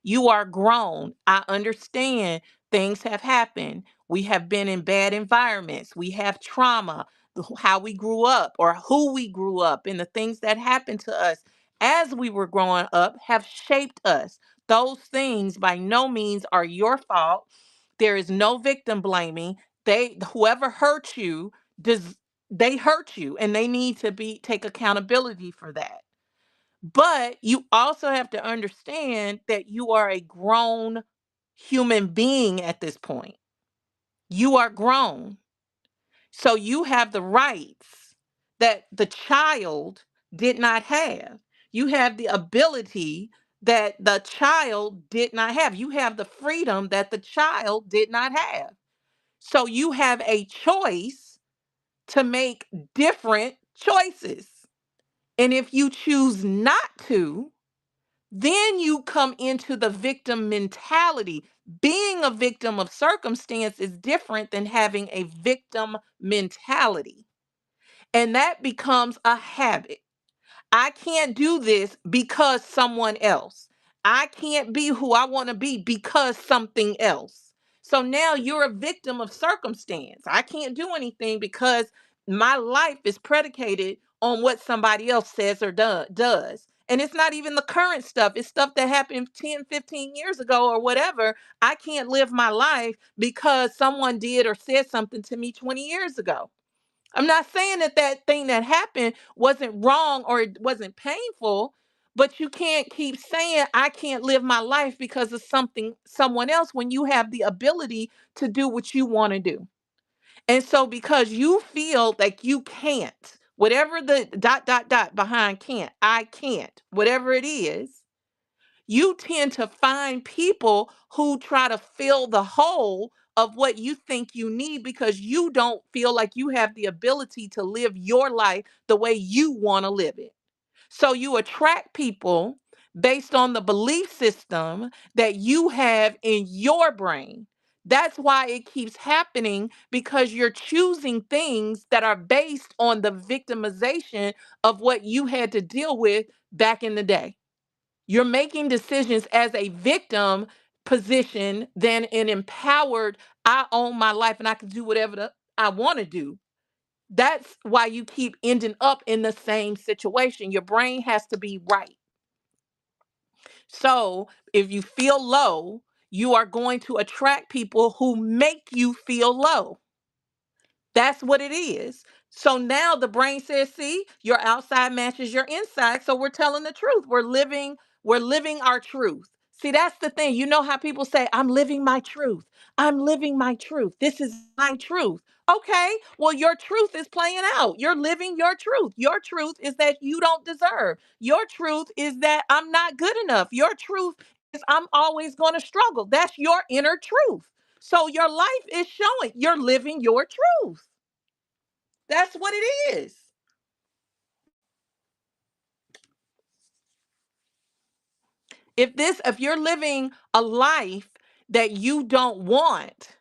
Speaker 1: You are grown. I understand things have happened. We have been in bad environments. We have trauma, how we grew up or who we grew up, and the things that happened to us. as we were growing up have shaped us. Those things by no means are your fault. There is no victim blaming. They whoever hurt you does they hurt you and they need to be take accountability for that. But you also have to understand that you are a grown human being at this point. You are grown. So you have the rights that the child did not have. You have the ability that the child did not have. You have the freedom that the child did not have. So you have a choice to make different choices. And if you choose not to, then you come into the victim mentality. Being a victim of circumstance is different than having a victim mentality. And that becomes a habit. I can't do this because someone else. I can't be who I want to be because something else. So now you're a victim of circumstance. I can't do anything because my life is predicated on what somebody else says or does. And it's not even the current stuff. It's stuff that happened 10, 15 years ago or whatever. I can't live my life because someone did or said something to me 20 years ago. I'm not saying that that thing that happened wasn't wrong or it wasn't painful, but you can't keep saying I can't live my life because of something someone else when you have the ability to do what you want to do. And so because you feel like you can't, whatever the dot behind can't, I can't, whatever it is, you tend to find people who try to fill the hole of what you think you need because you don't feel like you have the ability to live your life the way you want to live it. So you attract people based on the belief system that you have in your brain. That's why it keeps happening because you're choosing things that are based on the victimization of what you had to deal with back in the day. You're making decisions as a victim position than an empowered, I own my life and I can do whatever I want to do. That's why you keep ending up in the same situation. Your brain has to be right. So if you feel low, you are going to attract people who make you feel low. That's what it is. So now the brain says, see, your outside matches your inside. So we're telling the truth. We're living our truth. See, that's the thing. You know how people say, I'm living my truth. I'm living my truth. This is my truth. Okay, well, your truth is playing out. You're living your truth. Your truth is that you don't deserve. Your truth is that I'm not good enough. Your truth is I'm always going to struggle. That's your inner truth. So your life is showing you're living your truth. That's what it is. If you're living a life that you don't want,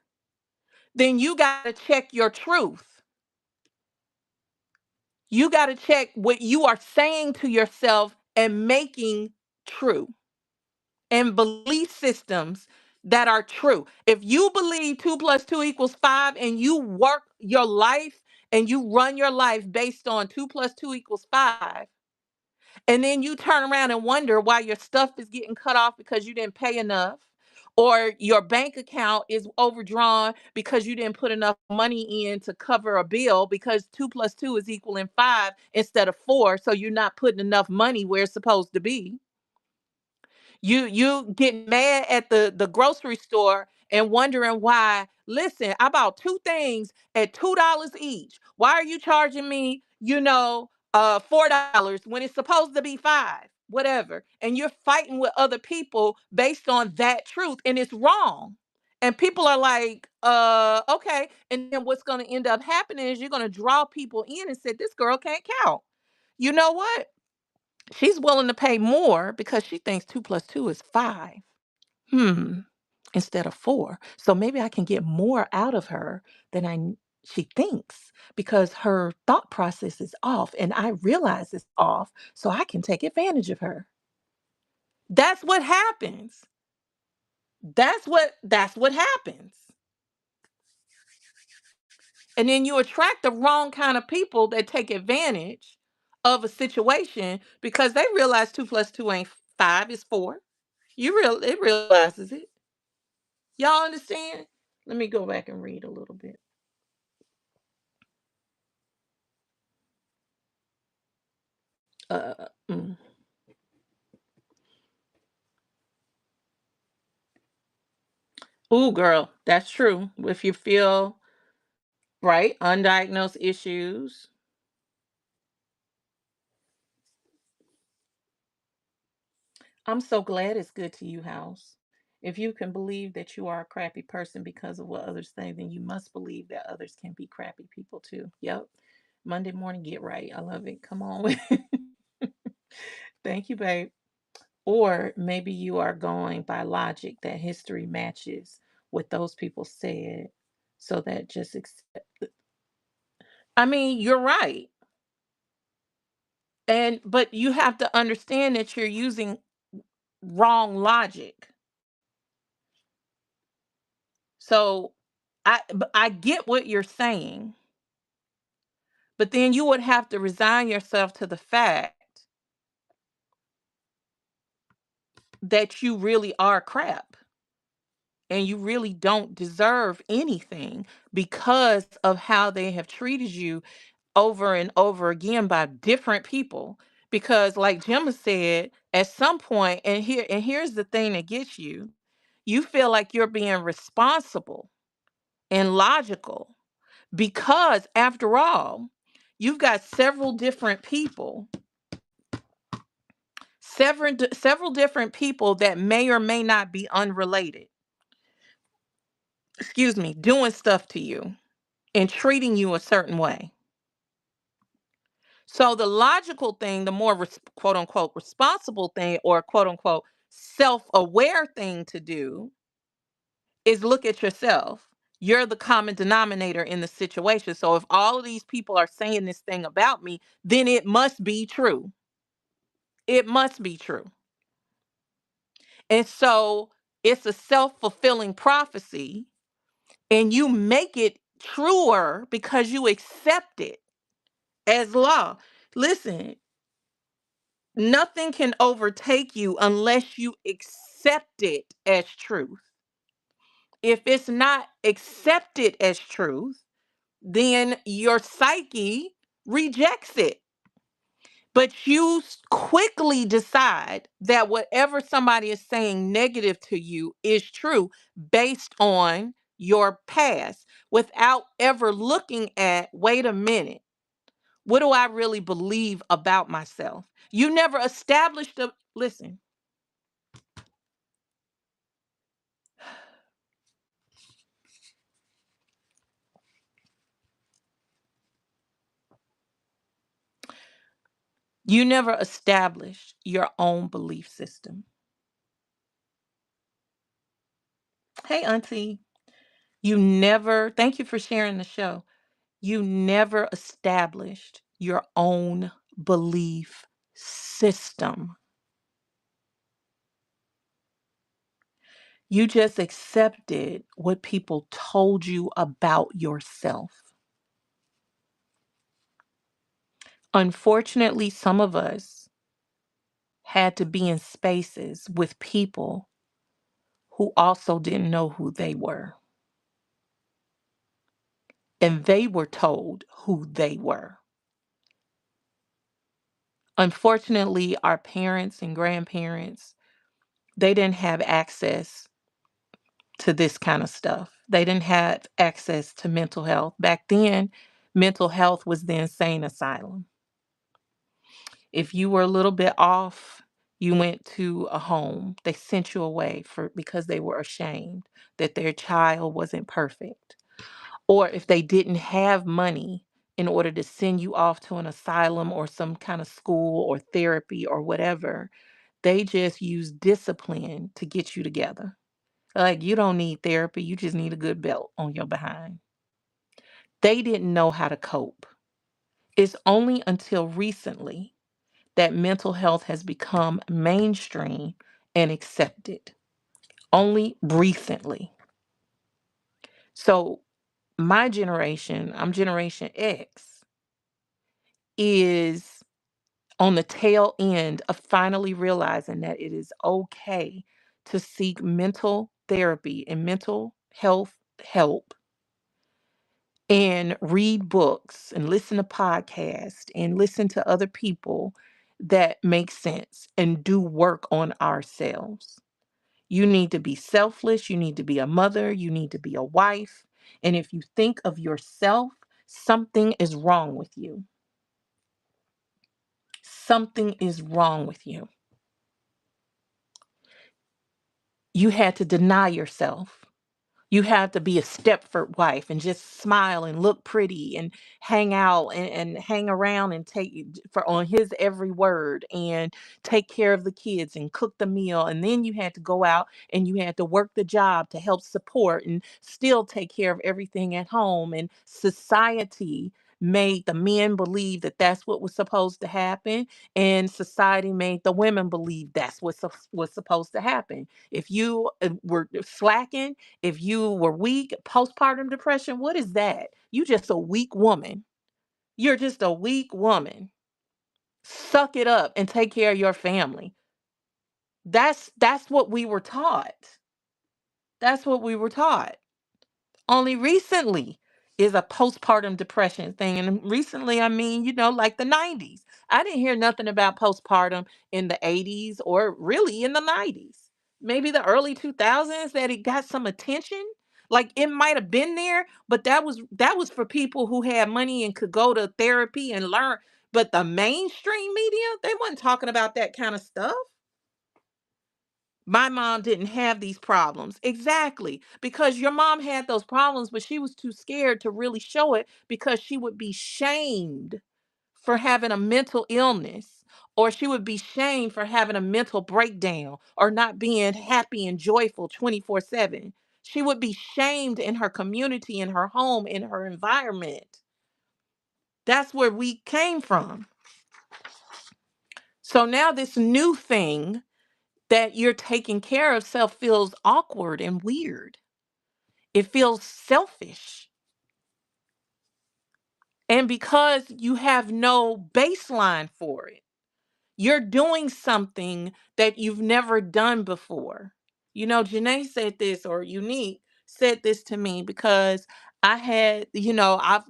Speaker 1: then you got to check your truth. You got to check what you are saying to yourself and making true and belief systems that are true. If you believe 2 plus 2 equals 5 and you work your life and you run your life based on 2 plus 2 equals 5, and then you turn around and wonder why your stuff is getting cut off because you didn't pay enough, or your bank account is overdrawn because you didn't put enough money in to cover a bill because 2 plus 2 is equaling 5 instead of 4. So you're not putting enough money where it's supposed to be. You get mad at the grocery store and wondering why. Listen, I bought two things at $2 each. Why are you charging me, $4 when it's supposed to be 5? Whatever. And you're fighting with other people based on that truth, and it's wrong. And people are like, okay. And then what's going to end up happening is you're going to draw people in and say, this girl can't count. You know what? She's willing to pay more because she thinks 2 plus 2 is 5. Hmm. Instead of 4. So maybe I can get more out of her than she thinks because her thought process is off and I realize it's off so I can take advantage of her. That's what happens. That's what happens. And then you attract the wrong kind of people that take advantage of a situation because they realize 2 plus 2 ain't 5, it's 4. It realizes it. Y'all understand? Let me go back and read a little bit. Uh, mm. Ooh, girl, that's true. If you feel right, undiagnosed issues. I'm so glad it's good to you, House. If you can believe that you are a crappy person because of what others think, then you must believe that others can be crappy people too. Yep. Monday morning, get right. I love it. Come on. Thank you, babe. Or maybe you are going by logic that history matches what those people said. So that just accept. I mean, you're right. And but you have to understand that you're using wrong logic. So I get what you're saying, but then you would have to resign yourself to the fact that you really are crap and you really don't deserve anything because of how they have treated you over and over again by different people. Because like Gemma said, at some point, and here's the thing that gets you, you feel like you're being responsible and logical because after all, you've got several different people, several different people that may or may not be unrelated, excuse me, doing stuff to you and treating you a certain way. So the logical thing, the more quote unquote responsible thing or quote unquote self-aware thing to do is look at yourself. You're the common denominator in the situation. So if all of these people are saying this thing about me, then it must be true. It must be true. And so it's a self-fulfilling prophecy, and you make it truer because you accept it as law. Listen, nothing can overtake you unless you accept it as truth. If it's not accepted as truth, then your psyche rejects it. But you quickly decide that whatever somebody is saying negative to you is true based on your past without ever looking at, wait a minute, what do I really believe about myself? You never established a, listen, you never established your own belief system. Hey, Auntie, you never, thank you for sharing the show. You never established your own belief system. You just accepted what people told you about yourself. Unfortunately, some of us had to be in spaces with people who also didn't know who they were. And they were told who they were. Unfortunately, our parents and grandparents, they didn't have access to this kind of stuff. They didn't have access to mental health. Back then, mental health was the insane asylum. If you were a little bit off, you went to a home. They sent you away for because they were ashamed that their child wasn't perfect. Or if they didn't have money in order to send you off to an asylum or some kind of school or therapy or whatever, they just used discipline to get you together. Like, you don't need therapy, you just need a good belt on your behind. They didn't know how to cope. It's only until recently that mental health has become mainstream and accepted. Only recently. So, my generation, I'm Generation X, is on the tail end of finally realizing that it is okay to seek mental therapy and mental health help and read books and listen to podcasts and listen to other people that make sense and do work on ourselves. You need to be selfless. You need to be a mother. You need to be a wife. And if you think of yourself, something is wrong with you. Something is wrong with you. You had to deny yourself. You have to be a Stepford wife and just smile and look pretty and hang out and hang around and take for on his every word and take care of the kids and cook the meal. And then you had to go out and you had to work the job to help support and still take care of everything at home. And society made the men believe that that's what was supposed to happen. And society made the women believe that's what was supposed to happen. If you were slacking, if you were weak, postpartum depression, what is that? You just a weak woman. You're just a weak woman. Suck it up and take care of your family. That's what we were taught. That's what we were taught. Only recently is a postpartum depression thing. And recently, I mean, like the 90s. I didn't hear nothing about postpartum in the 80s or really in the 90s. Maybe the early 2000s that it got some attention. Like it might have been there, but that was for people who had money and could go to therapy and learn. But the mainstream media, they wasn't talking about that kind of stuff. My mom didn't have these problems. Exactly. Because your mom had those problems, but she was too scared to really show it because she would be shamed for having a mental illness, or she would be shamed for having a mental breakdown or not being happy and joyful 24/7. She would be shamed in her community, in her home, in her environment. That's where we came from. So now this new thing that you're taking care of self feels awkward and weird. It feels selfish. And because you have no baseline for it, you're doing something that you've never done before. Janae said this, or Unique said this to me because I had,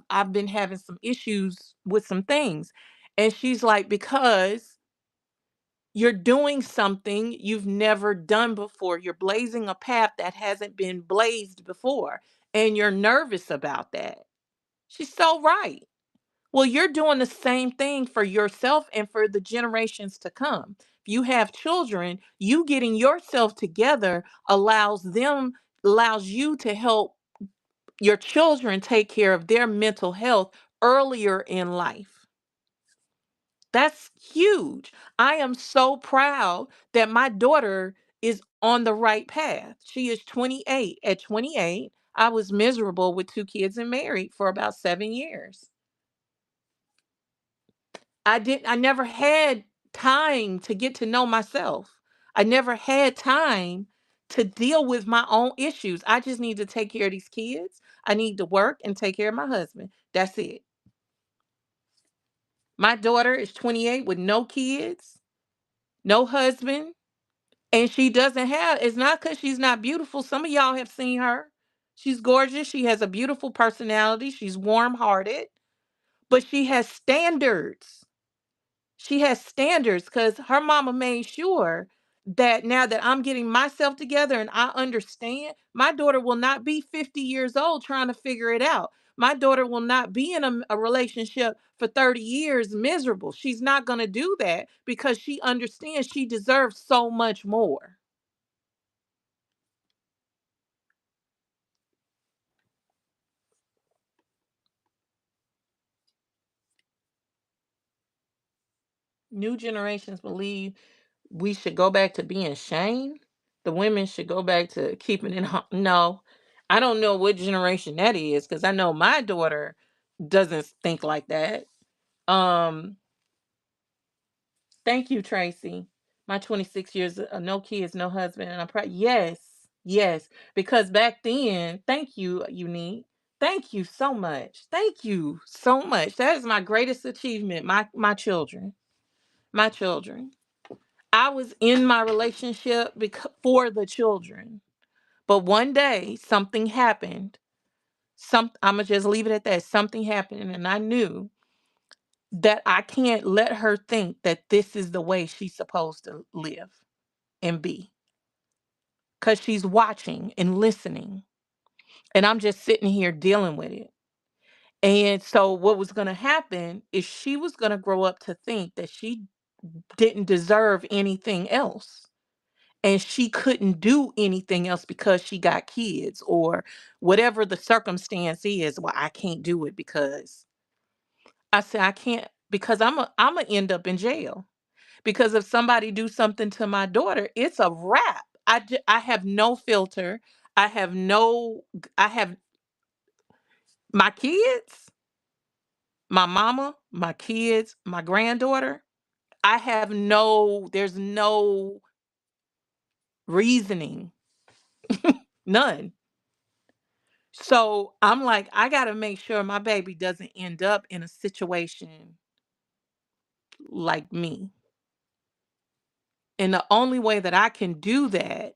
Speaker 1: I've been having some issues with some things. And she's like, because you're doing something you've never done before. You're blazing a path that hasn't been blazed before, and you're nervous about that. She's so right. Well, you're doing the same thing for yourself and for the generations to come. If you have children, you getting yourself together allows you to help your children take care of their mental health earlier in life. That's huge. I am so proud that my daughter is on the right path. She is 28. At 28, I was miserable with two kids and married for about 7 years. I never had time to get to know myself. I never had time to deal with my own issues. I just need to take care of these kids. I need to work and take care of my husband. That's it. My daughter is 28 with no kids, no husband. And she doesn't have, it's not because she's not beautiful. Some of y'all have seen her. She's gorgeous. She has a beautiful personality. She's warm hearted, but she has standards. She has standards because her mama made sure that now that I'm getting myself together and I understand, my daughter will not be 50 years old trying to figure it out. My daughter will not be in a relationship for 30 years miserable. She's not going to do that because she understands she deserves so much more. New generations believe we should go back to being shamed. The women should go back to keeping it home. No, I don't know what generation that is because I know my daughter doesn't think like that. Um, Thank you, Tracy. My 26 years, no kids, no husband, and I'm proud. Yes, yes, because back then, thank you, Unique. Thank you so much. Thank you so much. That is my greatest achievement. My children. My children. I was in my relationship for the children. But one day something happened. I'm gonna just leave it at that. Something happened, and I knew that I can't let her think that this is the way she's supposed to live and be, because she's watching and listening, and I'm just sitting here dealing with it. And so, what was going to happen is she was going to grow up to think that she didn't deserve anything else. And she couldn't do anything else because she got kids or whatever the circumstance is. Well, I can't do it because I said I can't, because I'm gonna end up in jail. Because if somebody do something to my daughter, it's a wrap. I have no filter. I have no I have my kids, my mama, my kids, my granddaughter. I have there's no reasoning, none. So I'm like, I got to make sure my baby doesn't end up in a situation like me. And the only way that I can do that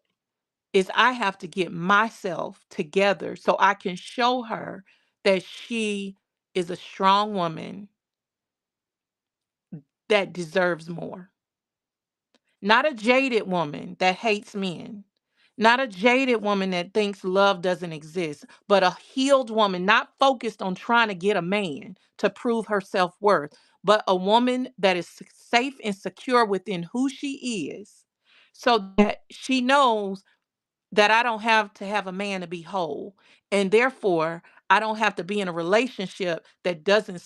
Speaker 1: is I have to get myself together so I can show her that she is a strong woman that deserves more. Not a jaded woman that hates men. Not a jaded woman that thinks love doesn't exist, but a healed woman, not focused on trying to get a man to prove her self worth, but a woman that is safe and secure within who she is, so that she knows that I don't have to have a man to be whole. And therefore, I don't have to be in a relationship that doesn't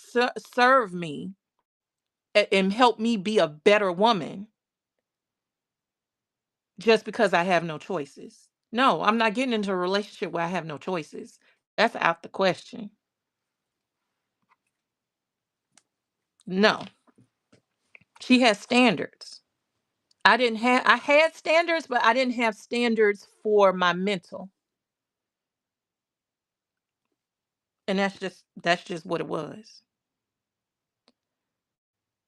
Speaker 1: serve me and help me be a better woman just because I have no choices. No, I'm not getting into a relationship where I have no choices. That's out the question. No, she has standards. I had standards, but I didn't have standards for my mental. And that's just what it was.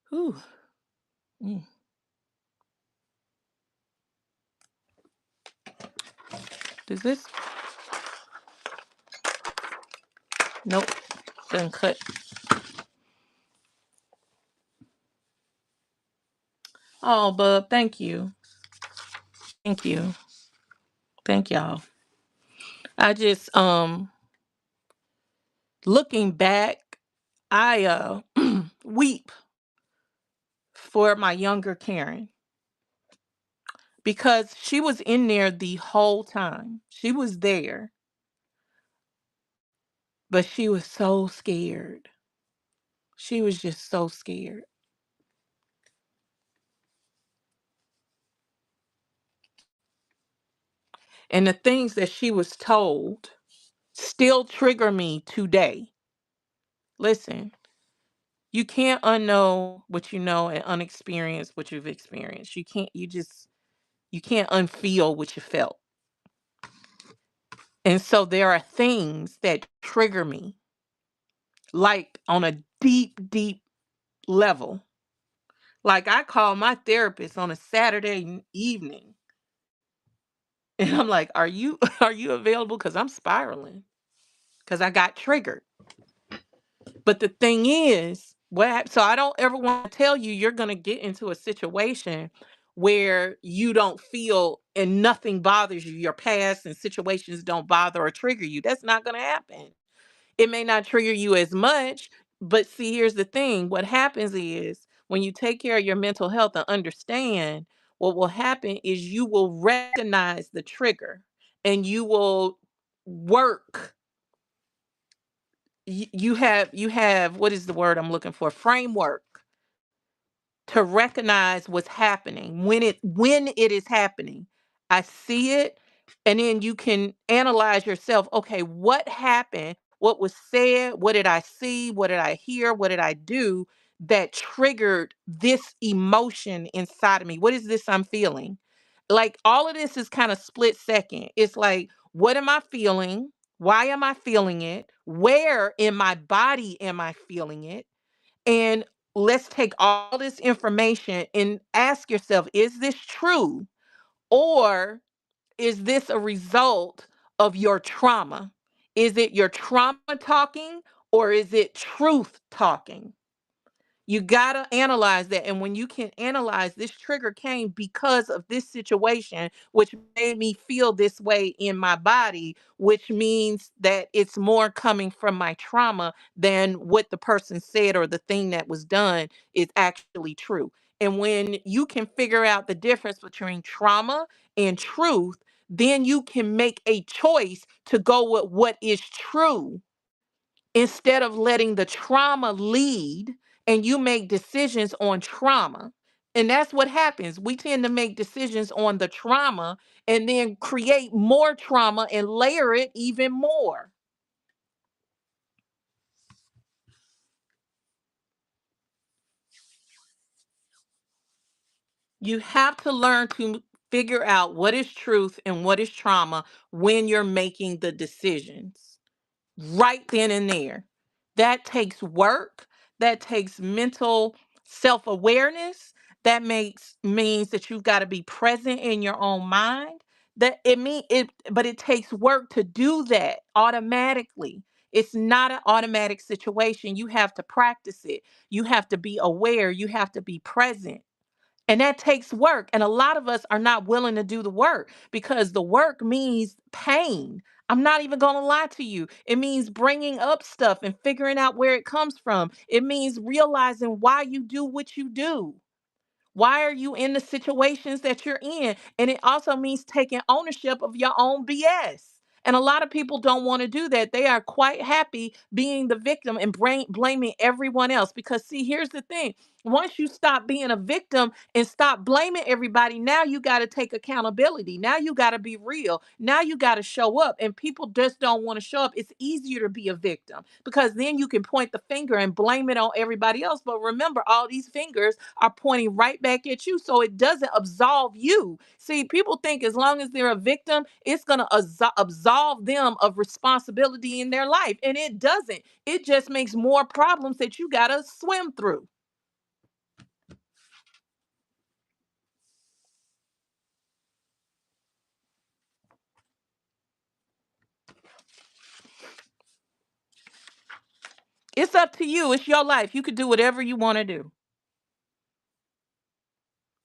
Speaker 1: Whew. Mm. Does this nope. Doesn't cut. Oh, bub, thank you. Thank you. Thank y'all. I just looking back, I weep for my younger Karen because she was in there the whole time. She was there, but she was so scared. She was just so scared. And the things that she was told still trigger me today. Listen, you can't unknow what you know and unexperience what you've experienced. You can't unfeel what you felt. And so there are things that trigger me, like on a deep, deep level. Like I call my therapist on a Saturday evening and I'm like, "Are you are you available cuz I'm spiraling cuz I got triggered." But the thing is, so I don't ever want to tell you you're going to get into a situation where you don't feel and nothing bothers you. Your past and situations don't bother or trigger you. That's not going to happen. It may not trigger you as much, but see, here's the thing. What happens is when you take care of your mental health and understand, what will happen is you will recognize the trigger and you will work. You have what is the word I'm looking for? Framework to recognize what's happening when it is happening. I see it, and then you can analyze yourself. Okay, what happened? What was said? What did I see? What did I hear? What did I do that triggered this emotion inside of me? What is this I'm feeling? Like all of this is kind of split second. It's like, what am I feeling? Why am I feeling it? Where in my body am I feeling it? And let's take all this information and ask yourself, is this true? Or is this a result of your trauma? Is it your trauma talking, or is it truth talking? You got to analyze that. And when you can analyze, this trigger came because of this situation, which made me feel this way in my body, which means that it's more coming from my trauma than what the person said or the thing that was done is actually true. And when you can figure out the difference between trauma and truth, then you can make a choice to go with what is true instead of letting the trauma lead, and you make decisions on trauma. And that's what happens. We tend to make decisions on the trauma and then create more trauma and layer it even more. You have to learn to figure out what is truth and what is trauma when you're making the decisions. Right then and there. That takes work, that takes mental self-awareness, that makes means that you've got to be present in your own mind. That it mean it But it takes work to do that automatically. It's not an automatic situation. You have to practice it. You have to be aware, you have to be present. And that takes work. And a lot of us are not willing to do the work because the work means pain. I'm not even going to lie to you. It means bringing up stuff and figuring out where it comes from. It means realizing why you do what you do. Why are you in the situations that you're in? And it also means taking ownership of your own BS. And a lot of people don't want to do that. They are quite happy being the victim and blaming everyone else. Because, see, here's the thing, once you stop being a victim and stop blaming everybody, now you got to take accountability. Now you got to be real. Now you got to show up. And people just don't want to show up. It's easier to be a victim because then you can point the finger and blame it on everybody else. But remember, all these fingers are pointing right back at you. So it doesn't absolve you. See, people think as long as they're a victim, it's going to absolve them of responsibility in their life. And it doesn't. It just makes more problems that you got to swim through. It's up to you. It's your life. You could do whatever you want to do.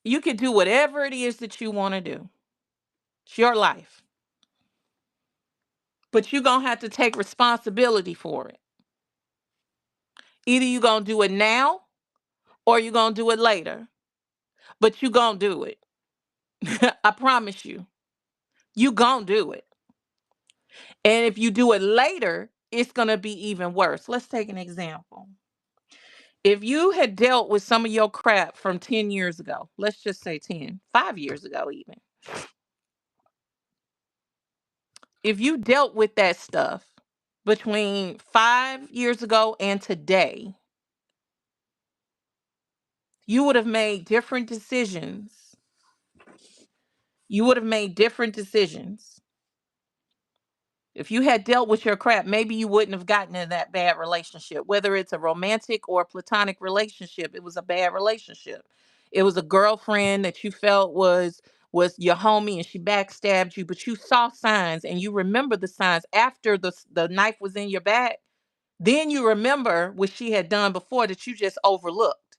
Speaker 1: You could do whatever it is that you want to do. It's your life. But you're going to have to take responsibility for it. Either you're going to do it now or you're going to do it later. But you're going to do it. I promise you. You going to do it. And if you do it later, it's going to be even worse. Let's take an example. If you had dealt with some of your crap from 10 years ago, let's just say 5 years ago, even. If you dealt with that stuff between 5 years ago and today, you would have made different decisions. You would have made different decisions. If you had dealt with your crap, maybe you wouldn't have gotten in that bad relationship. Whether it's a romantic or a platonic relationship, it was a bad relationship. It was a girlfriend that you felt was your homie and she backstabbed you, but you saw signs and you remember the signs after the knife was in your back. Then you remember what she had done before that you just overlooked,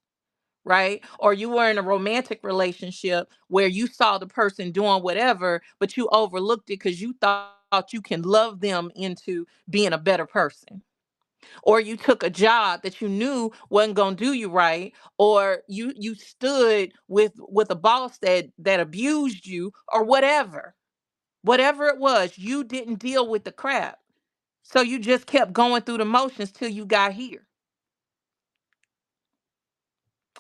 Speaker 1: right? Or you were in a romantic relationship where you saw the person doing whatever, but you overlooked it because you thought you can love them into being a better person. Or you took a job that you knew wasn't gonna do you right, or you stood with a boss that abused you, or whatever. Whatever it was, you didn't deal with the crap. So you just kept going through the motions till you got here.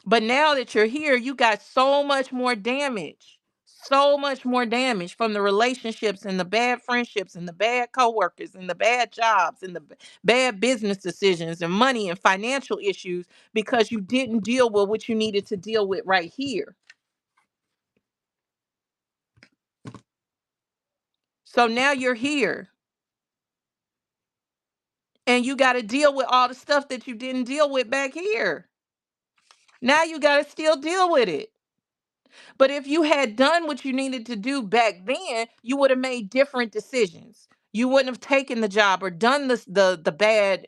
Speaker 1: But now that you're here, you got so much more damage. So much more damage from the relationships and the bad friendships and the bad coworkers and the bad jobs and the bad business decisions and money and financial issues because you didn't deal with what you needed to deal with right here. So now you're here and you got to deal with all the stuff that you didn't deal with back here. Now you got to still deal with it. But if you had done what you needed to do back then, you would have made different decisions. You wouldn't have taken the job or done the bad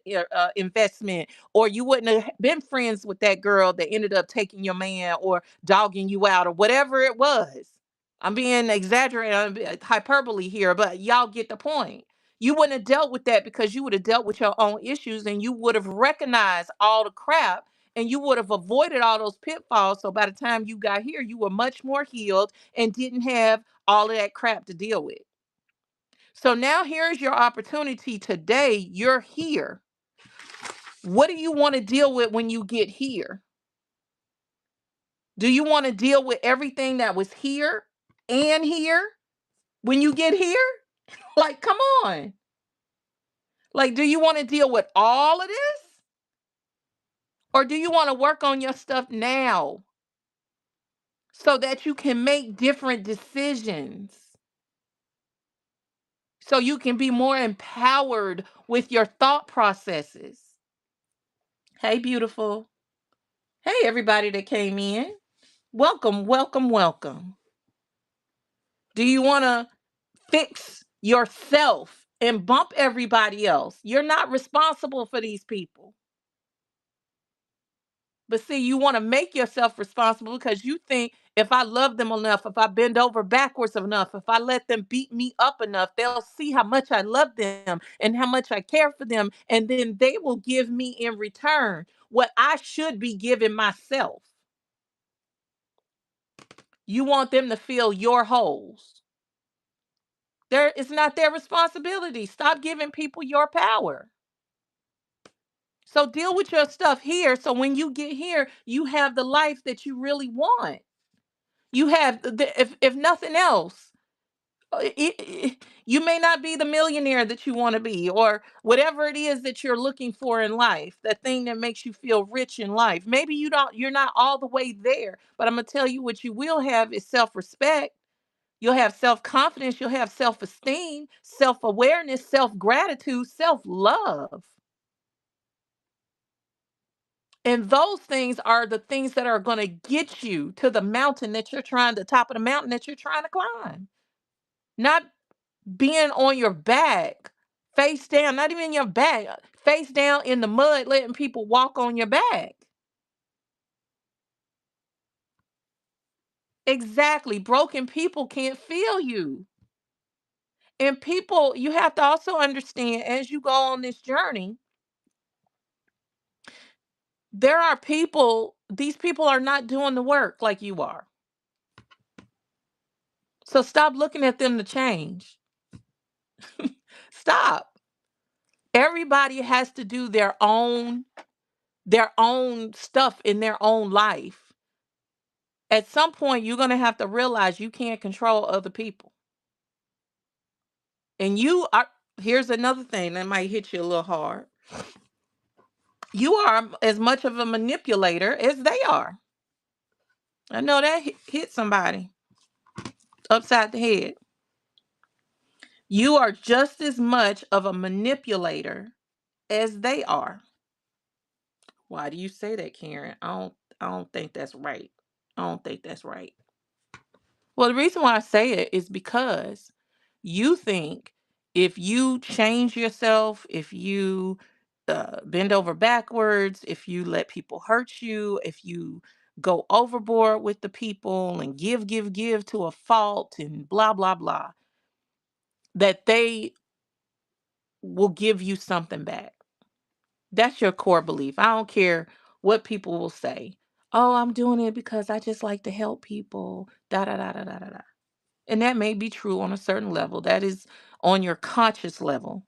Speaker 1: investment, or you wouldn't have been friends with that girl that ended up taking your man or dogging you out or whatever it was. I'm being exaggerated, hyperbole here, but y'all get the point. You wouldn't have dealt with that because you would have dealt with your own issues and you would have recognized all the crap and you would have avoided all those pitfalls. So by the time you got here, you were much more healed and didn't have all of that crap to deal with. So now here's your opportunity today. You're here. What do you want to deal with when you get here? Do you want to deal with everything that was here and here when you get here? Like, come on. Like, do you want to deal with all of this? Or do you want to work on your stuff now so that you can make different decisions? So you can be more empowered with your thought processes. Hey, beautiful. Hey, everybody that came in. Welcome, welcome, welcome. Do you want to fix yourself and bump everybody else? You're not responsible for these people. But see, you want to make yourself responsible because you think if I love them enough, if I bend over backwards enough, if I let them beat me up enough, they'll see how much I love them and how much I care for them. And then they will give me in return what I should be giving myself. You want them to fill your holes. It's not their responsibility. Stop giving people your power. So deal with your stuff here. So when you get here, you have the life that you really want. You have, if nothing else, you may not be the millionaire that you want to be, or whatever it is that you're looking for in life, that thing that makes you feel rich in life. Maybe you're not all the way there, but I'm gonna tell you what you will have is self-respect. You'll have self-confidence, you'll have self-esteem, self-awareness, self-gratitude, self-love. And those things are the things that are going to get you to the mountain that you're trying, the top of the mountain that you're trying to climb. Not being on your back, face down, not even your back, face down in the mud, letting people walk on your back. Exactly. Broken people can't feel you. And people, you have to also understand as you go on this journey, there are people, these people are not doing the work like you are. So stop looking at them to change. Stop. Everybody has to do their own stuff in their own life. At some point you're going to have to realize you can't control other people. And you are, here's another thing that might hit you a little hard. You are as much of a manipulator as they are. I know that hit somebody upside the head. You are just as much of a manipulator as they are. Why do you say that, Karen? I don't think that's right. I don't think that's right. Well, the reason why I say it is because you think if you change yourself, if you bend over backwards, if you let people hurt you, if you go overboard with the people and give to a fault and blah, blah, blah, that they will give you something back. That's your core belief. I don't care what people will say. Oh, I'm doing it because I just like to help people. Da da da da da da da. And that may be true on a certain level. That is on your conscious level.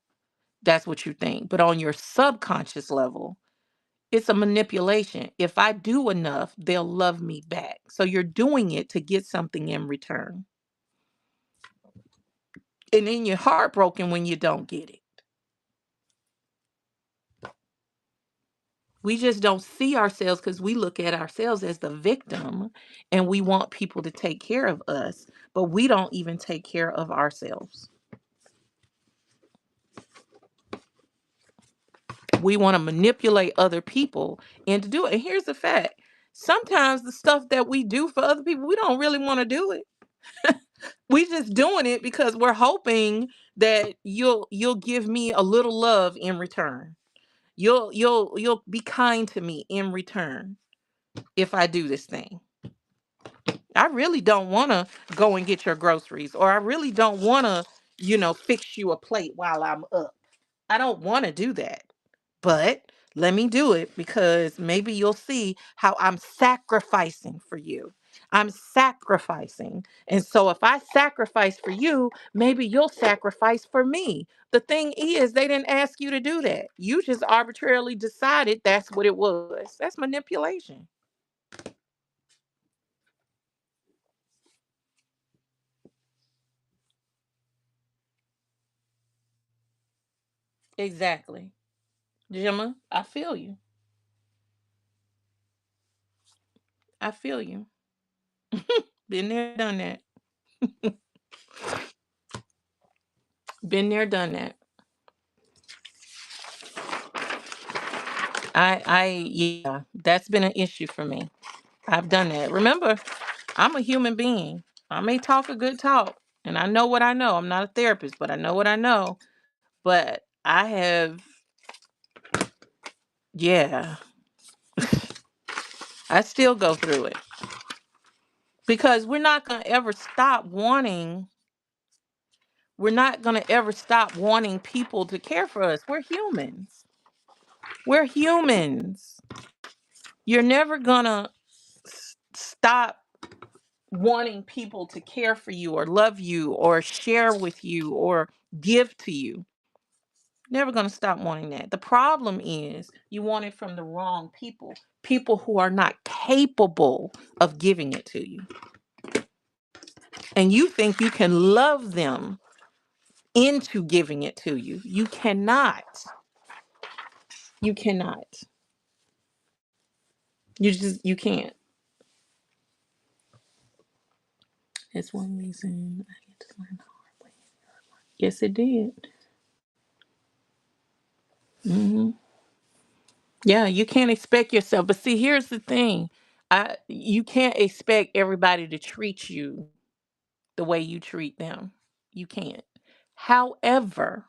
Speaker 1: That's what you think. But on your subconscious level, it's a manipulation. If I do enough, they'll love me back. So you're doing it to get something in return. And then you're heartbroken when you don't get it. We just don't see ourselves because we look at ourselves as the victim and we want people to take care of us, but we don't even take care of ourselves. We want to manipulate other people into do it. And here's the fact. sometimes the stuff that we do for other people, we don't really want to do it. We just doing it because we're hoping that you'll give me a little love in return. You'll be kind to me in return if I do this thing. I really don't want to go and get your groceries, or I really don't want to, fix you a plate while I'm up. I don't want to do that. But let me do it because maybe you'll see how I'm sacrificing for you. I'm sacrificing. And so if I sacrifice for you, maybe you'll sacrifice for me. The thing is, they didn't ask you to do that. You just arbitrarily decided that's what it was. That's manipulation. Exactly. Gemma, I feel you. I feel you. Been there, done that. Been there, done that. Yeah, that's been an issue for me. I've done that. Remember, I'm a human being. I may talk a good talk, and I know what I know. I'm not a therapist, but I know what I know. But I have, yeah, I still go through it because we're not going to ever stop wanting people to care for us. We're humans. We're humans. You're never going to stop wanting people to care for you or love you or share with you or give to you. Never going to stop wanting that. The problem is you want it from the wrong people, people who are not capable of giving it to you. And you think you can love them into giving it to you. You cannot. You cannot. You can't. It's one reason I had to learn the hard way. Yes, it did. Hmm. Yeah, you can't expect yourself. But see, here's the thing. You can't expect everybody to treat you the way you treat them. You can't. However,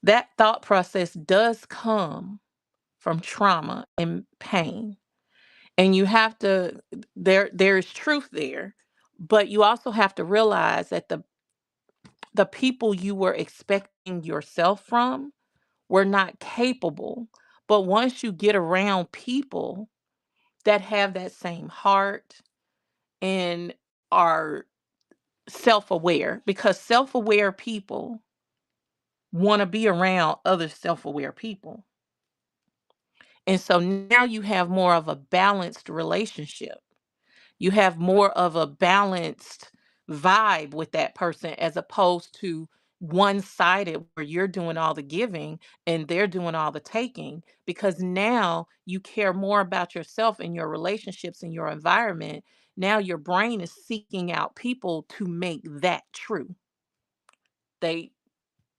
Speaker 1: that thought process does come from trauma and pain. And you have to there is truth there, but you also have to realize that the people you were expecting yourself from were not capable. But once you get around people that have that same heart and are self-aware, because self-aware people want to be around other self-aware people. And so now you have more of a balanced relationship. You have more of a balanced vibe with that person as opposed to one-sided where you're doing all the giving and they're doing all the taking, because now you care more about yourself and your relationships and your environment. Now your brain is seeking out people to make that true. They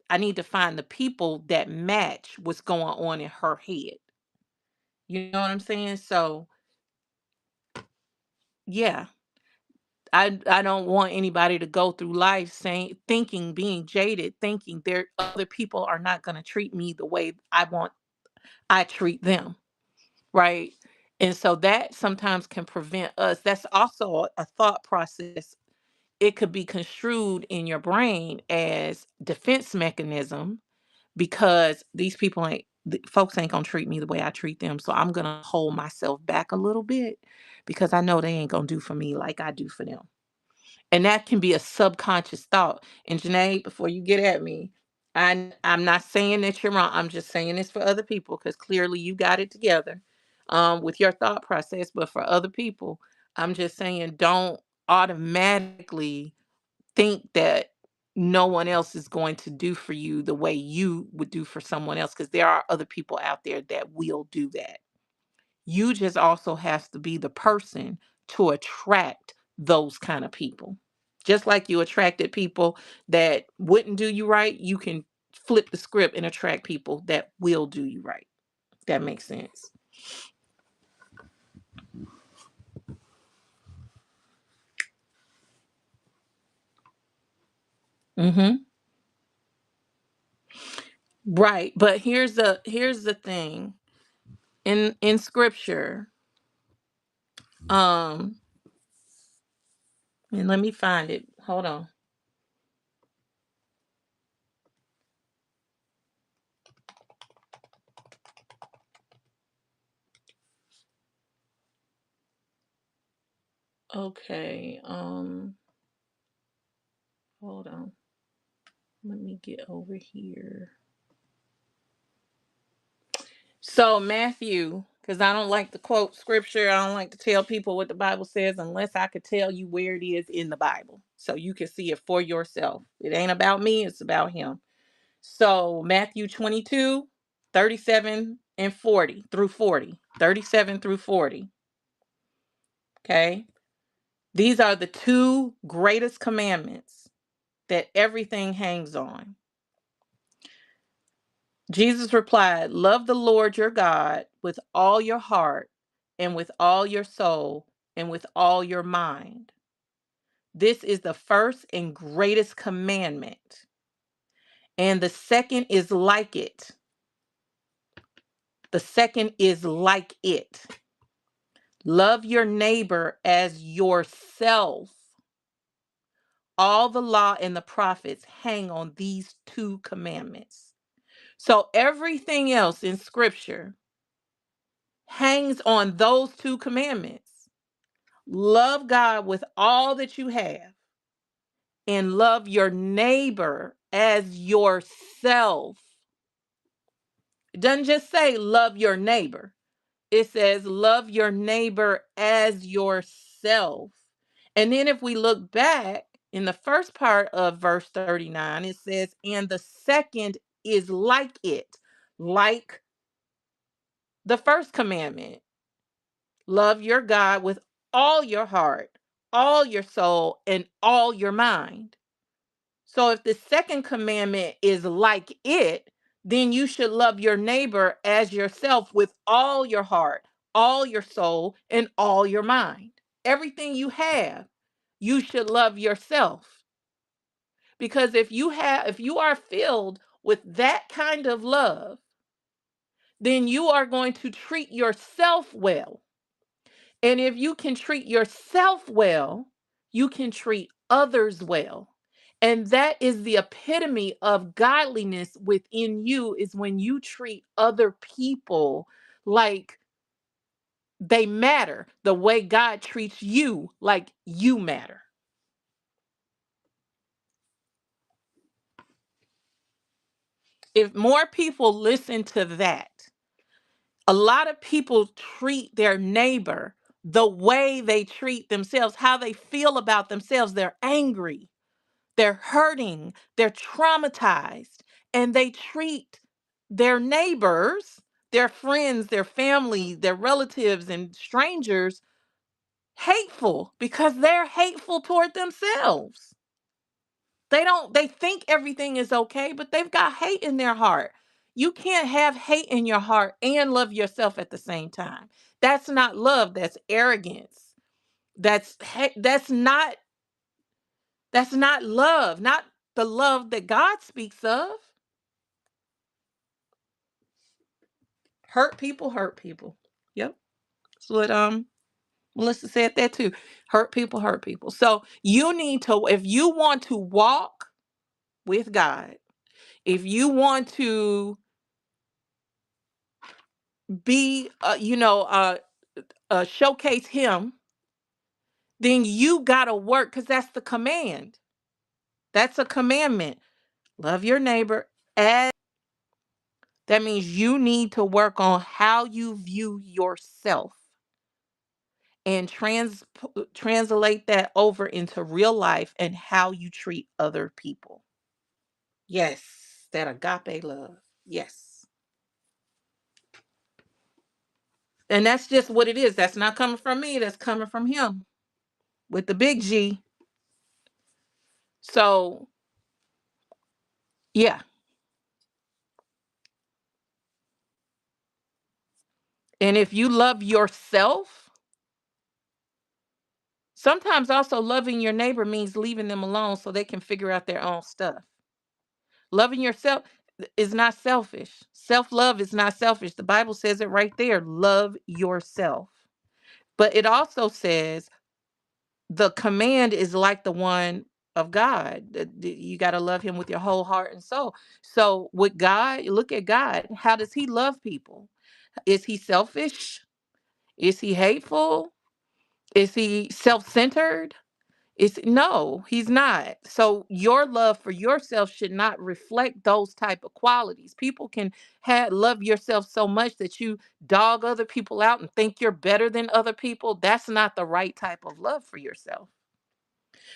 Speaker 1: I need to find the people that match what's going on in her head. You know what I'm saying? So, yeah, I don't want anybody to go through life saying thinking being jaded, thinking there other people are not going to treat me the way I treat them, right? And so that sometimes can prevent us. That's also a thought process. It could be construed in your brain as defense mechanism because these people folks ain't gonna treat me the way I treat them. So I'm gonna hold myself back a little bit because I know they ain't gonna do for me like I do for them. And that can be a subconscious thought. And Janae, before you get at me, I'm not saying that you're wrong. I'm just saying this for other people because clearly you got it together with your thought process. But for other people, I'm just saying don't automatically think that no one else is going to do for you the way you would do for someone else, because there are other people out there that will do that. You just also have to be the person to attract those kind of people. Just like you attracted people that wouldn't do you right, you can flip the script and attract people that will do you right. That makes sense. Mm-hmm. Right. But here's the thing. In scripture, um, and let me find it. Hold on. Okay. Hold on. Let me get over here. So Matthew, because I don't like to quote scripture, I don't like to tell people what the Bible says unless I could tell you where it is in the Bible. So you can see it for yourself. It ain't about me, it's about him. So Matthew 22, 37 and 40 through 40. 37 through 40. Okay. These are the two greatest commandments that everything hangs on. Jesus replied, "Love the Lord your God with all your heart and with all your soul and with all your mind. This is the first and greatest commandment. And the second is like it. The second is like it. Love your neighbor as yourself. All the law and the prophets hang on these two commandments." So everything else in scripture hangs on those two commandments. Love God with all that you have and love your neighbor as yourself. It doesn't just say love your neighbor. It says love your neighbor as yourself. And then if we look back in the first part of verse 39, it says, and the second is like it, like the first commandment. Love your God with all your heart, all your soul, and all your mind. So if the second commandment is like it, then you should love your neighbor as yourself with all your heart, all your soul, and all your mind. Everything you have, you should love yourself. Because if you are filled with that kind of love, then you are going to treat yourself well. And if you can treat yourself well, you can treat others well. And that is the epitome of godliness within you, is when you treat other people like they matter, the way God treats you like you matter. If more people listen to that, a lot of people treat their neighbor the way they treat themselves, how they feel about themselves. They're angry, they're hurting, they're traumatized, and they treat their neighbors, their friends, their family, their relatives, and strangers hateful because they're hateful toward themselves. They think everything is okay, but they've got hate in their heart. You can't have hate in your heart and love yourself at the same time. That's not love, that's arrogance. That's not love, not the love that God speaks of. Hurt people hurt people. Yep. That's what Melissa said that too. Hurt people hurt people. So you need to, if you want to walk with God, if you want to be showcase him, then you got to work, cuz that's the command. That's a commandment. Love your neighbor as. That means you need to work on how you view yourself and translate that over into real life and how you treat other people. Yes, that agape love. Yes. And that's just what it is. That's not coming from me, that's coming from him with the big G. So, yeah. And if you love yourself, Sometimes also loving your neighbor means leaving them alone so they can figure out their own stuff. Loving yourself is not selfish. Self love is not selfish. The Bible says it right there. Love yourself. But it also says the command is like the one of God. You got to love him with your whole heart and soul. So, with God, look at God. How does he love people? Is he selfish? Is he hateful? Is he self centered? It's no, he's not. So your love for yourself should not reflect those type of qualities. People can love yourself so much that you dog other people out and think you're better than other people. That's not the right type of love for yourself.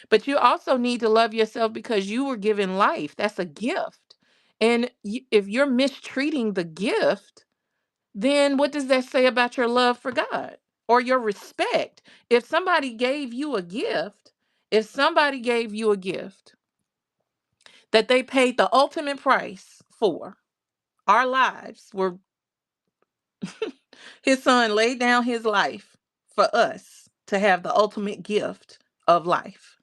Speaker 1: But you also need to love yourself because you were given life. That's a gift. And if you're mistreating the gift, then what does that say about your love for God or your respect? If somebody gave you a gift, if somebody gave you a gift that they paid the ultimate price for, our lives were, his son laid down his life for us to have the ultimate gift of life.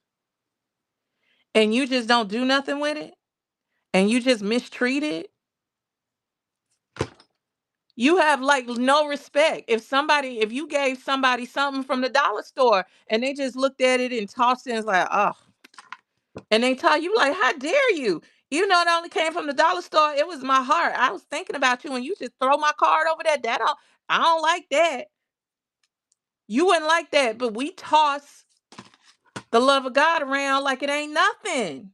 Speaker 1: And you just don't do nothing with it and you just mistreat it, you have like no respect. If you gave somebody something from the dollar store and they just looked at it and tossed it and was like, oh, and they tell you like, how dare you? You know, it only came from the dollar store. It was my heart. I was thinking about you and you just throw my card over there. I don't like that. You wouldn't like that, but we toss the love of God around like it ain't nothing.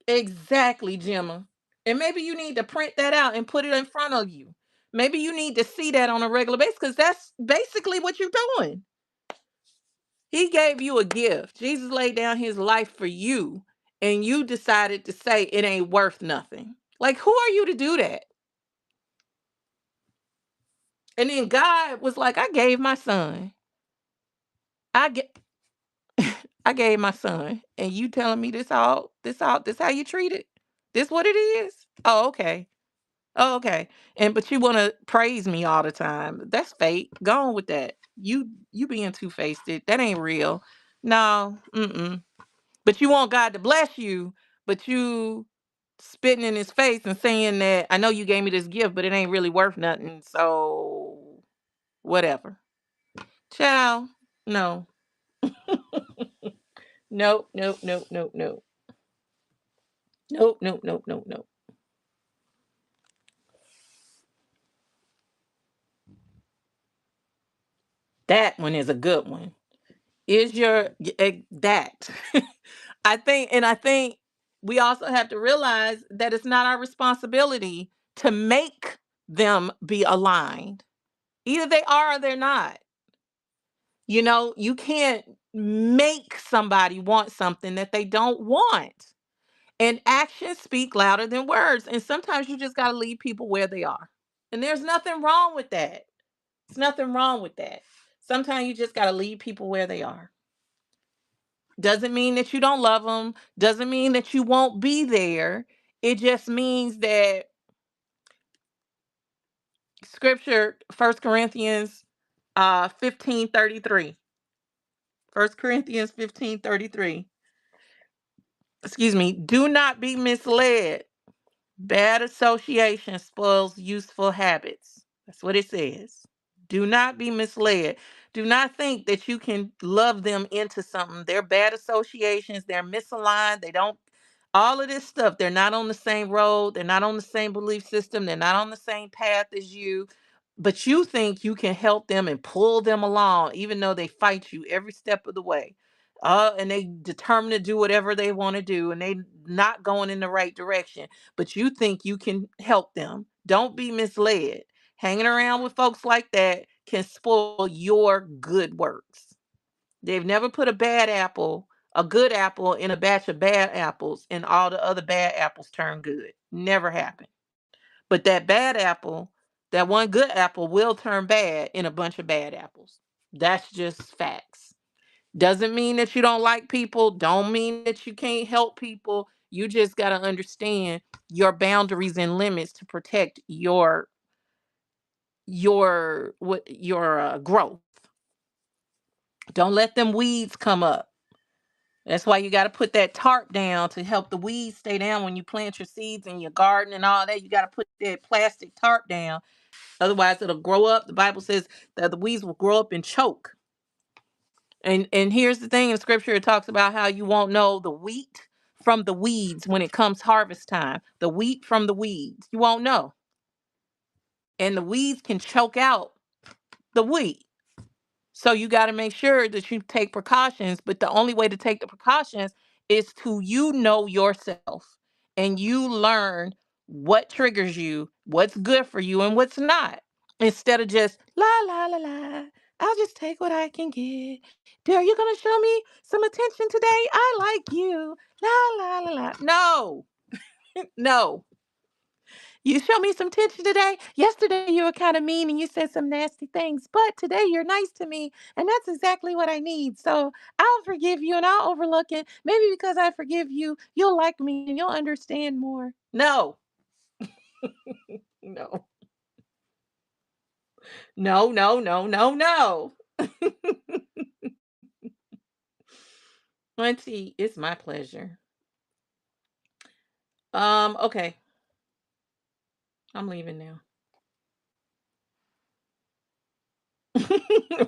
Speaker 1: Exactly, Gemma. And maybe you need to print that out and put it in front of you. Maybe you need to see that on a regular basis because that's basically what you're doing. He gave you a gift. Jesus laid down his life for you, and you decided to say it ain't worth nothing. Like, who are you to do that? And then God was like, I gave my son. I get I gave my son. And you telling me this how you treat it? This what it is? Oh, okay. Oh, okay. And but you want to praise me all the time. That's fake. Go on with that. You being two-faced. That ain't real. No. Mm-mm. But you want God to bless you, but you spitting in his face and saying that I know you gave me this gift, but it ain't really worth nothing. So whatever. Ciao. No. Nope. Nope. Nope. Nope. Nope. Nope. Nope. Nope. Nope. Nope. That one is a good one. Is your that I think we also have to realize that it's not our responsibility to make them be aligned. Either they are or they're not. You know, you can't make somebody want something that they don't want. And actions speak louder than words. And sometimes you just got to leave people where they are. And there's nothing wrong with that. There's nothing wrong with that. Sometimes you just got to leave people where they are. Doesn't mean that you don't love them, doesn't mean that you won't be there. It just means that scripture, First Corinthians 15:33. First Corinthians 15:33. Excuse me. Do not be misled. Bad association spoils useful habits. That's what it says. Do not be misled. Do not think that you can love them into something. They're bad associations. They're misaligned. They don't, all of this stuff, they're not on the same road. They're not on the same belief system. They're not on the same path as you. But you think you can help them and pull them along, even though they fight you every step of the way. And they determined to do whatever they want to do, and they not going in the right direction, but you think you can help them. Don't be misled. Hanging around with folks like that can spoil your good works. They've never put a good apple in a batch of bad apples, and all the other bad apples turn good. Never happened. But that bad apple, that one good apple will turn bad in a bunch of bad apples. That's just facts. Doesn't mean that you don't like people, don't mean that you can't help people. You just got to understand your boundaries and limits to protect your your growth. Don't let them weeds come up. That's why you got to put that tarp down to help the weeds stay down when you plant your seeds in your garden and all that. You got to put that plastic tarp down. Otherwise, it'll grow up. The Bible says that the weeds will grow up and choke. And here's the thing in scripture, it talks about how you won't know the wheat from the weeds when it comes harvest time. The wheat from the weeds. You won't know. And the weeds can choke out the wheat. So you got to make sure that you take precautions, but the only way to take the precautions is to know yourself and you learn what triggers you, what's good for you and what's not. Instead of just la la la la. I'll just take what I can get. Are you gonna show me some attention today? I like you. La la la la. No, no. You show me some attention today. Yesterday you were kind of mean and you said some nasty things, but today you're nice to me, and that's exactly what I need. So I'll forgive you and I'll overlook it. Maybe because I forgive you, you'll like me and you'll understand more. No, no, no, no, no, no, no. Auntie, it's my pleasure. Okay, I'm leaving now.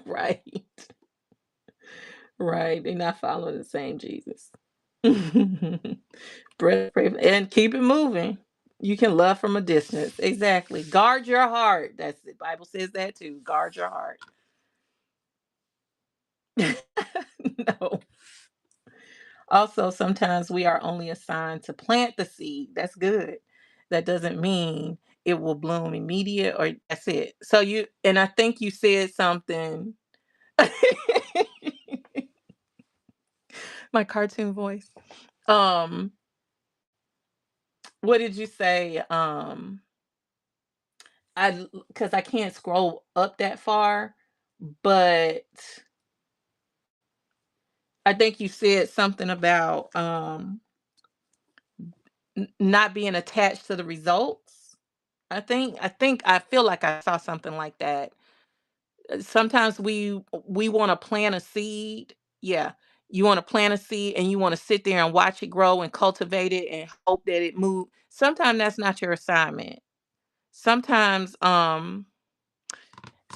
Speaker 1: Right, right. They're not following the same Jesus. Pray, and keep it moving. You can love from a distance. Exactly. Guard your heart. That's the Bible says that too. Guard your heart. No. Also, sometimes we are only assigned to plant the seed. That's good. That doesn't mean it will bloom immediate or that's it. So and I think you said something. My cartoon voice. Um, what did you say? Because I can't scroll up that far, but I think you said something about not being attached to the results. I feel like I saw something like that. Sometimes we want to plant a seed. Yeah. You want to plant a seed and you want to sit there and watch it grow and cultivate it and hope that it moves. Sometimes that's not your assignment. Sometimes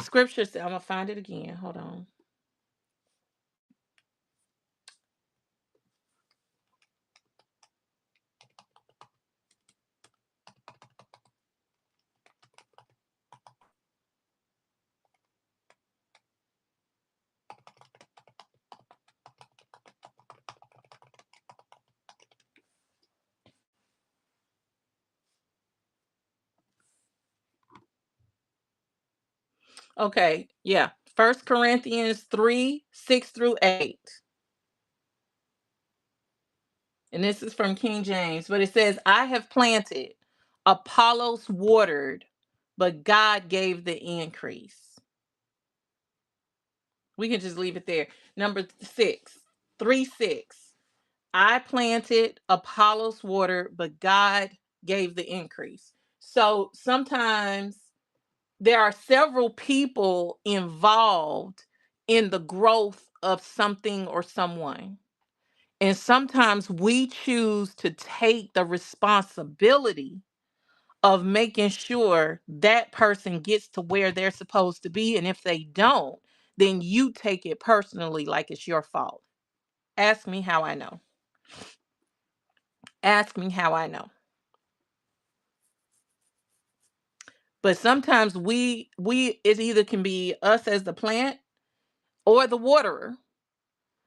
Speaker 1: scripture says, I'm gonna find it again. Hold on. Okay, yeah. First Corinthians 3, 6 through 8. And this is from King James, but it says, I have planted, Apollos watered, but God gave the increase. We can just leave it there. Number 6, 3, 6. I planted, Apollos watered, but God gave the increase. So sometimes there are several people involved in the growth of something or someone. And sometimes we choose to take the responsibility of making sure that person gets to where they're supposed to be. And if they don't, then you take it personally like it's your fault. Ask me how I know. Ask me how I know. But sometimes it either can be us as the plant or the waterer.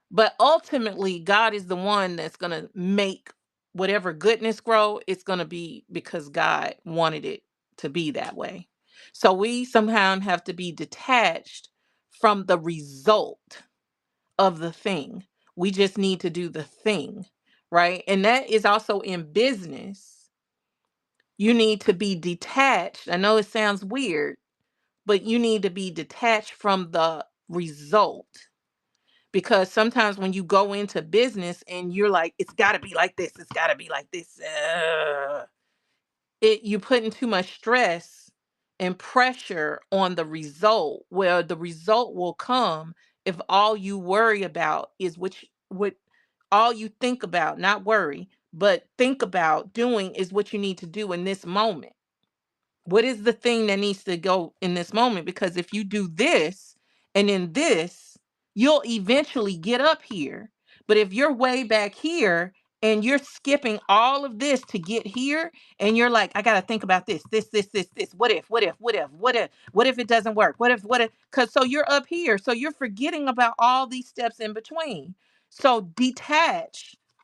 Speaker 1: But ultimately, God is the one that's going to make whatever goodness grow. It's going to be because God wanted it to be that way. So we somehow have to be detached from the result of the thing. We just need to do the thing, right? And that is also in business. You need to be detached. I know it sounds weird, but you need to be detached from the result, because sometimes when you go into business and you're like, it's got to be like this, it's got to be like this, you put in too much stress and pressure on the result, where the result will come if all you worry about is what all you think about, not worry, but think about doing is what you need to do in this moment. What is the thing that needs to go in this moment? Because if you do this and then this, you'll eventually get up here. But if you're way back here and you're skipping all of this to get here, and you're like, I got to think about this. What if it doesn't work? What if? Because so you're up here. So you're forgetting about all these steps in between. So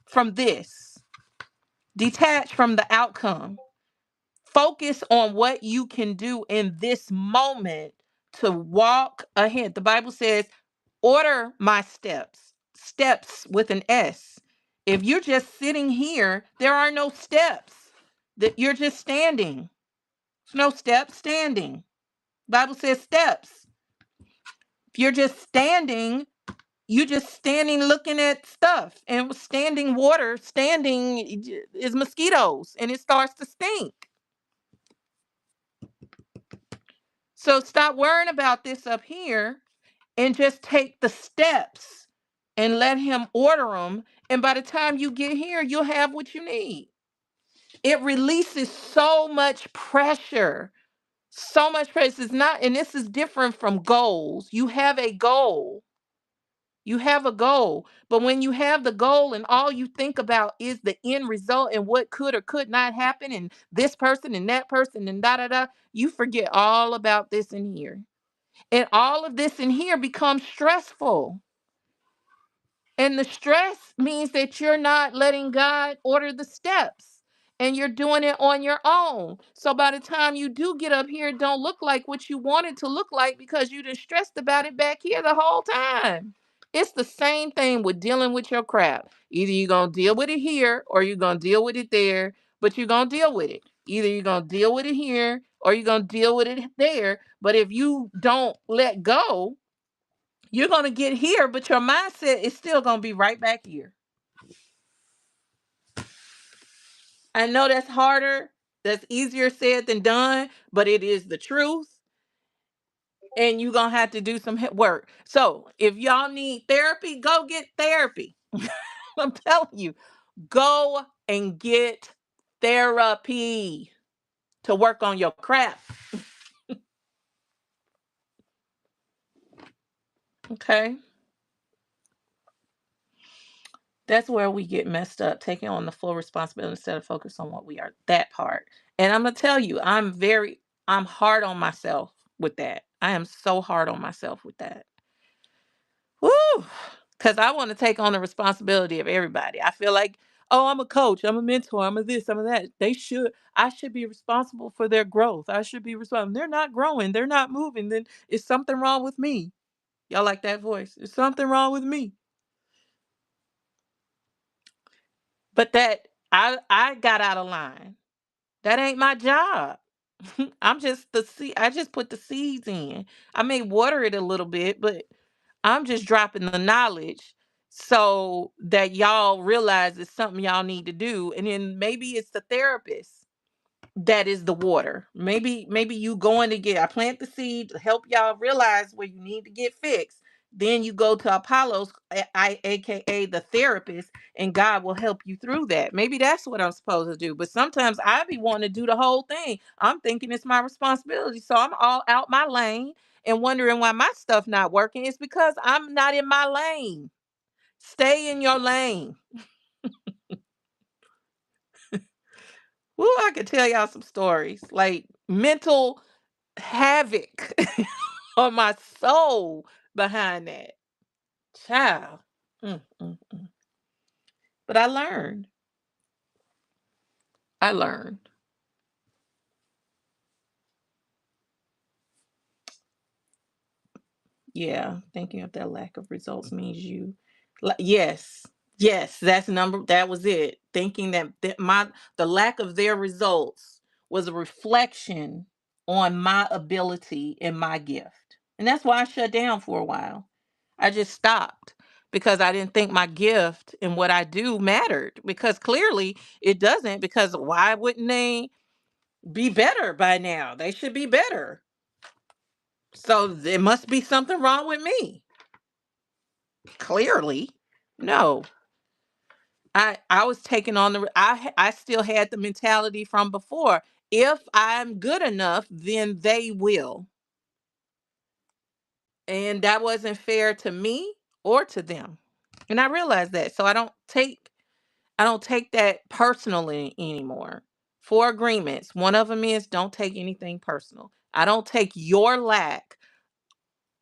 Speaker 1: from this, detach from the outcome. Focus on what you can do in this moment to walk ahead. The Bible says, order my steps with an S. If you're just sitting here, there are no steps. That you're just standing. There's no steps, standing. Bible says steps. If you're just standing, you're just standing looking at stuff. And standing water, standing is mosquitoes and it starts to stink. So stop worrying about this up here and just take the steps and let him order them. And by the time you get here, you'll have what you need. It releases so much pressure. So much pressure. It's not, and this is different from goals. You have a goal. You have a goal. But when you have the goal and all you think about is the end result and what could or could not happen, and this person and that person and da da da, you forget all about this in here. And all of this in here becomes stressful. And the stress means that you're not letting God order the steps and you're doing it on your own. So by the time you do get up here, it don't look like what you want it to look like because you just stressed about it back here the whole time. It's the same thing with dealing with your crap. Either you're going to deal with it here or you're going to deal with it there, but you're going to deal with it. Either you're going to deal with it here or you're going to deal with it there. But if you don't let go, you're going to get here, but your mindset is still going to be right back here. I know that's harder. That's easier said than done, but it is the truth. And you're going to have to do some work. So if y'all need therapy, go get therapy. I'm telling you, go and get therapy to work on your crap. Okay. That's where we get messed up, taking on the full responsibility instead of focus on what we are. That part. And I'm gonna tell you, I'm hard on myself with that. I am so hard on myself with that. Woo! Because I want to take on the responsibility of everybody. I feel like, oh, I'm a coach, I'm a mentor, I'm a this, I'm a that. I should be responsible for their growth. I should be responsible. They're not growing, they're not moving. Then is something wrong with me? Y'all like that voice? Is something wrong with me? But that I got out of line. That ain't my job. I'm just the seed. I just put the seeds in. I may water it a little bit, but I'm just dropping the knowledge so that y'all realize it's something y'all need to do. And then maybe it's the therapist that is the water. Maybe you going to get I plant the seed to help y'all realize where you need to get fixed. Then you go to Apollos, aka the therapist, and God will help you through that. Maybe that's what I'm supposed to do. But sometimes I be wanting to do the whole thing. I'm thinking it's my responsibility. So I'm all out my lane and wondering why my stuff not working. It's because I'm not in my lane. Stay in your lane. Woo, I could tell y'all some stories. Like mental havoc on my soul behind that. Child. Mm. But I learned. I learned. Yeah, thinking of that lack of results means yes. Yes, that was it. Thinking that the lack of their results was a reflection on my ability and my gift. And that's why I shut down for a while. I just stopped because I didn't think my gift and what I do mattered, because clearly it doesn't. Because why wouldn't they be better by now. They should be better. So there must be something wrong with me. Clearly. No. I was taking on I still had the mentality from before. If I'm good enough, then they will. And that wasn't fair to me or to them. And I realized that. So I don't take that personally anymore. Four agreements. One of them is don't take anything personal. I don't take your lack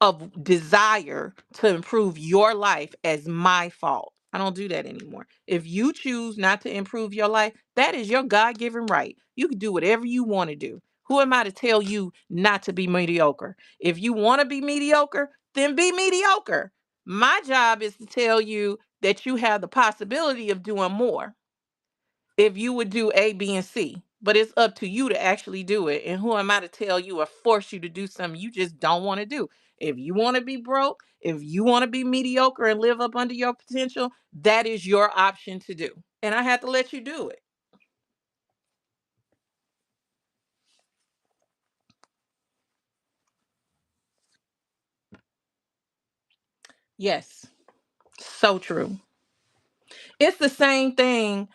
Speaker 1: of desire to improve your life as my fault. I don't do that anymore. If you choose not to improve your life, that is your God given right. You can do whatever you want to do. Who am I to tell you not to be mediocre? If you want to be mediocre, then be mediocre. My job is to tell you that you have the possibility of doing more if you would do A, B, and C. But it's up to you to actually do it. And who am I to tell you or force you to do something you just don't want to do? If you want to be broke, if you want to be mediocre and live up under your potential, that is your option to do. And I have to let you do it. Yes. So true. It's the same thing.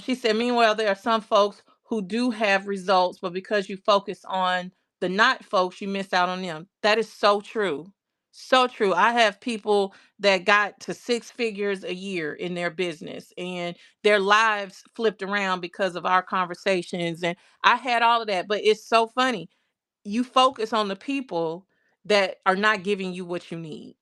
Speaker 1: She said, meanwhile, there are some folks who do have results, but because you focus on the not folks, you miss out on them. That is so true. So true. I have people that got to six figures a year in their business and their lives flipped around because of our conversations. And I had all of that. But it's so funny, you focus on the people that are not giving you what you need.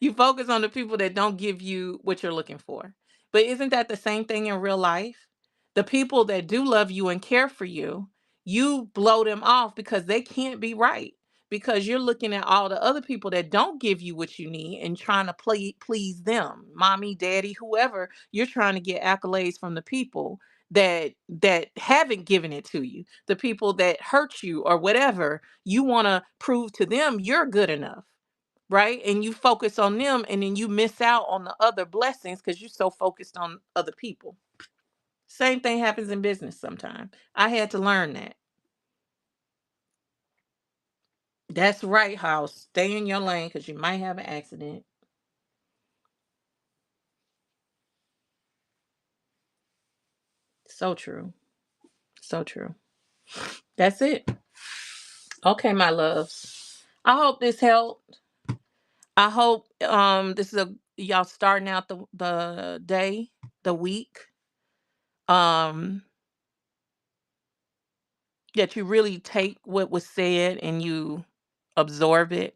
Speaker 1: You focus on the people that don't give you what you're looking for. But isn't that the same thing in real life? The people that do love you and care for you, you blow them off because they can't be right. Because you're looking at all the other people that don't give you what you need and trying to please them, mommy, daddy, whoever. You're trying to get accolades from the people that haven't given it to you, the people that hurt you or whatever. You want to prove to them you're good enough, right? And you focus on them and then you miss out on the other blessings because you're so focused on other people. Same thing happens in business sometimes. I had to learn that. That's right, house. Stay in your lane because you might have an accident. So true. So true. That's it. Okay, my loves. I hope this helped. I hope this is a y'all starting out the day, the week. Um that you really take what was said and you absorb it,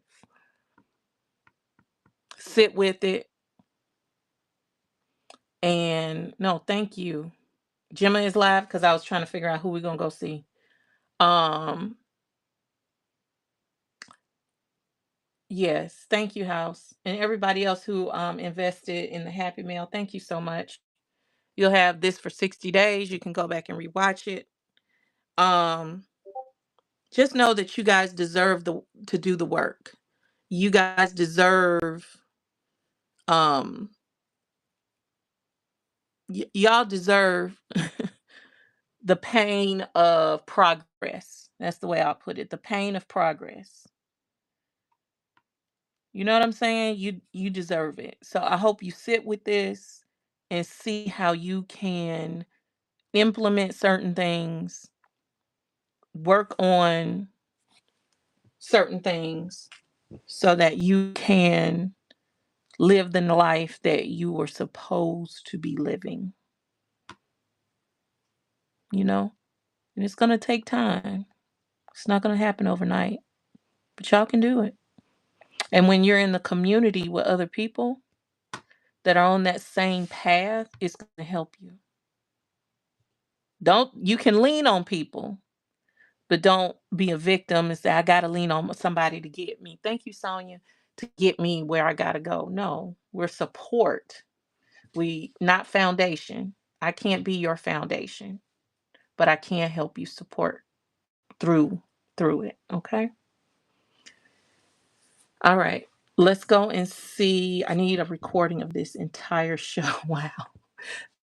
Speaker 1: sit with it, and no, thank you. Gemma is live because I was trying to figure out who we're gonna go see. Um, yes, thank you, House. And everybody else who invested in the Happy Mail, thank you so much. You'll have this for 60 days. You can go back and rewatch it. Um, just know that you guys deserve the to do the work. You guys deserve um y'all deserve the pain of progress. That's the way I'll put it. The pain of progress. You know what I'm saying? You deserve it. So I hope you sit with this and see how you can implement certain things, work on certain things so that you can live the life that you were supposed to be living, you know? And it's going to take time. It's not going to happen overnight, but y'all can do it. And when you're in the community with other people that are on that same path, it's going to help you. Don't You can lean on people, but don't be a victim and say I got to lean on somebody to get me. Thank you, Sonia, to get me where I got to go. No, we're support. We not foundation. I can't be your foundation, but I can help you support through through it. Okay. All right. Let's go and see. I need a recording of this entire show. Wow.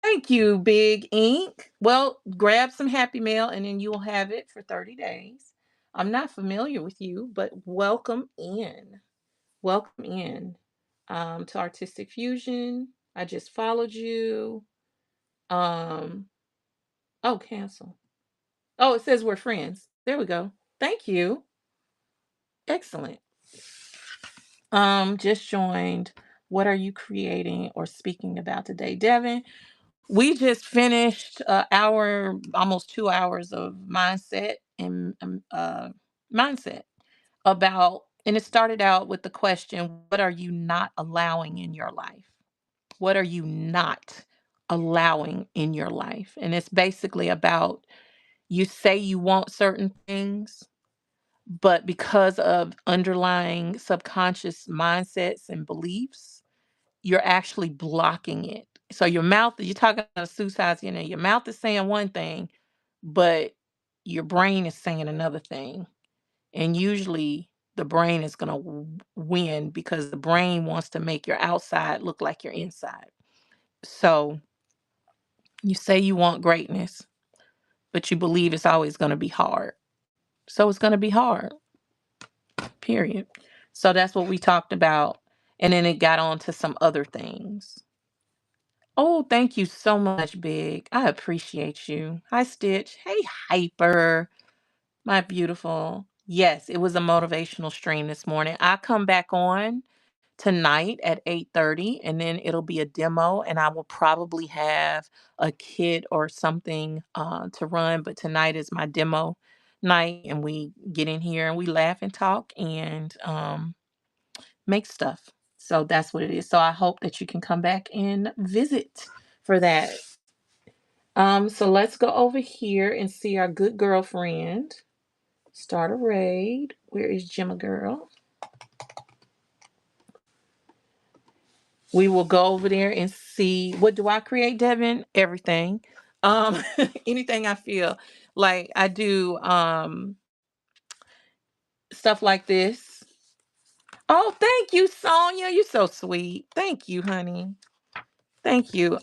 Speaker 1: Thank you, Big Ink. Well, grab some Happy Mail and then you'll have it for 30 days. I'm not familiar with you, but welcome in. Welcome in to Artistic Fusion. I just followed you. Um, oh, cancel. Oh, it says we're friends. There we go. Thank you. Excellent. Just joined. What are you creating or speaking about today, Devin? We just finished an hour, almost 2 hours of mindset about, and it started out with the question, what are you not allowing in your life? What are you not allowing in your life? And it's basically about, you say you want certain things, but because of underlying subconscious mindsets and beliefs, you're actually blocking it. So your mouth, you're talking about suicides, your mouth is saying one thing, but your brain is saying another thing. And usually the brain is going to win because the brain wants to make your outside look like your inside. So you say you want greatness, but you believe it's always going to be hard. So it's going to be hard, period. So that's what we talked about. And then it got on to some other things. Oh, thank you so much, Big. I appreciate you. Hi, Stitch. Hey, Hyper, my beautiful. Yes, it was a motivational stream this morning. I come back on tonight at 8:30, and then it'll be a demo, and I will probably have a kit or something to run. But tonight is my demo night, and we get in here and we laugh and talk and make stuff. So that's what it is. So I hope that you can come back and visit for that. So let's go over here and see our good girlfriend. Start a raid. Where is Gemma girl? We will go over there and see, what do I create, Devin? Everything. Um, anything I feel like. I do stuff like this. Oh, thank you, Sonia. You're so sweet. Thank you, honey. Thank you.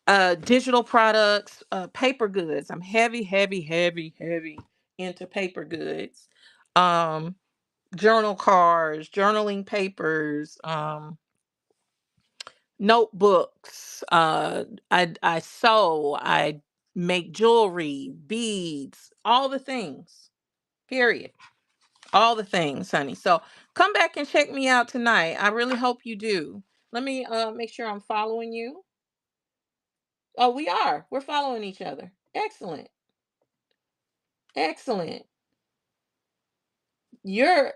Speaker 1: Digital products, paper goods. I'm heavy, heavy, heavy, heavy into paper goods. Um, journal cards, journaling papers, notebooks. I sew, I make jewelry, beads, all the things. Period. All the things, honey. So come back and check me out tonight. I really hope you do. Let me make sure I'm following you. Oh, we are. We're following each other. Excellent. Excellent. You're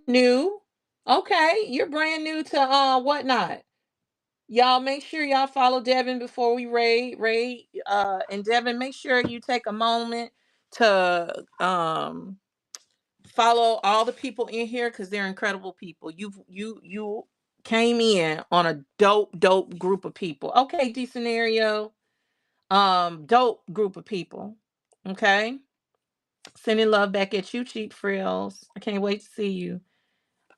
Speaker 1: new. Okay, you're brand new to whatnot. Y'all make sure y'all follow Devin before we raid. And Devin, make sure you take a moment to follow all the people in here because they're incredible people. You came in on a dope group of people. Okay, D scenario. Dope group of people. Okay. Sending love back at you, cheap frills. I can't wait to see you.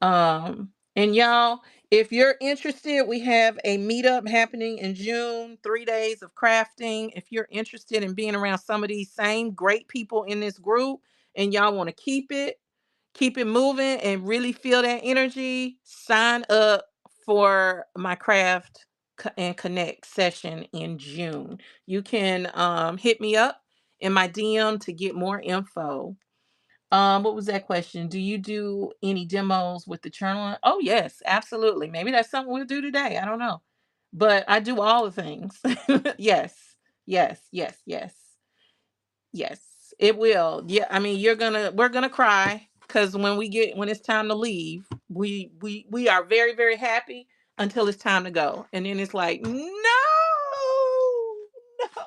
Speaker 1: And y'all, if you're interested, we have a meetup happening in June, 3 days of crafting. If you're interested in being around some of these same great people in this group and y'all want to keep it moving and really feel that energy, sign up for my craft and connect session in June. You can hit me up in my DM to get more info. What was that question? Do you do any demos with the journal? Oh yes, absolutely. Maybe that's something we'll do today. I don't know. But I do all the things. Yes. Yes, yes, yes. Yes. It will. Yeah, I mean, we're gonna cry because when it's time to leave, we are very, very happy until it's time to go. And then it's like, no, no.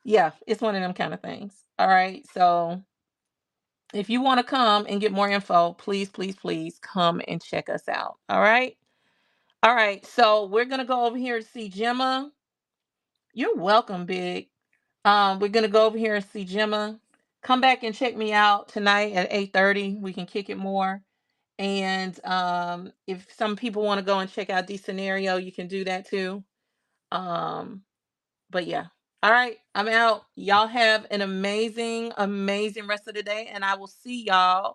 Speaker 1: Yeah, it's one of them kind of things. All right. So if you want to come and get more info, please, please, please come and check us out. All right. All right. So we're gonna go over here to see Gemma. You're welcome, Big. We're gonna go over here and see Gemma. Come back and check me out tonight at 8:30. We can kick it more. And if some people want to go and check out the scenario, you can do that too. Um, but yeah. All right, I'm out. Y'all have an amazing, amazing rest of the day, and I will see y'all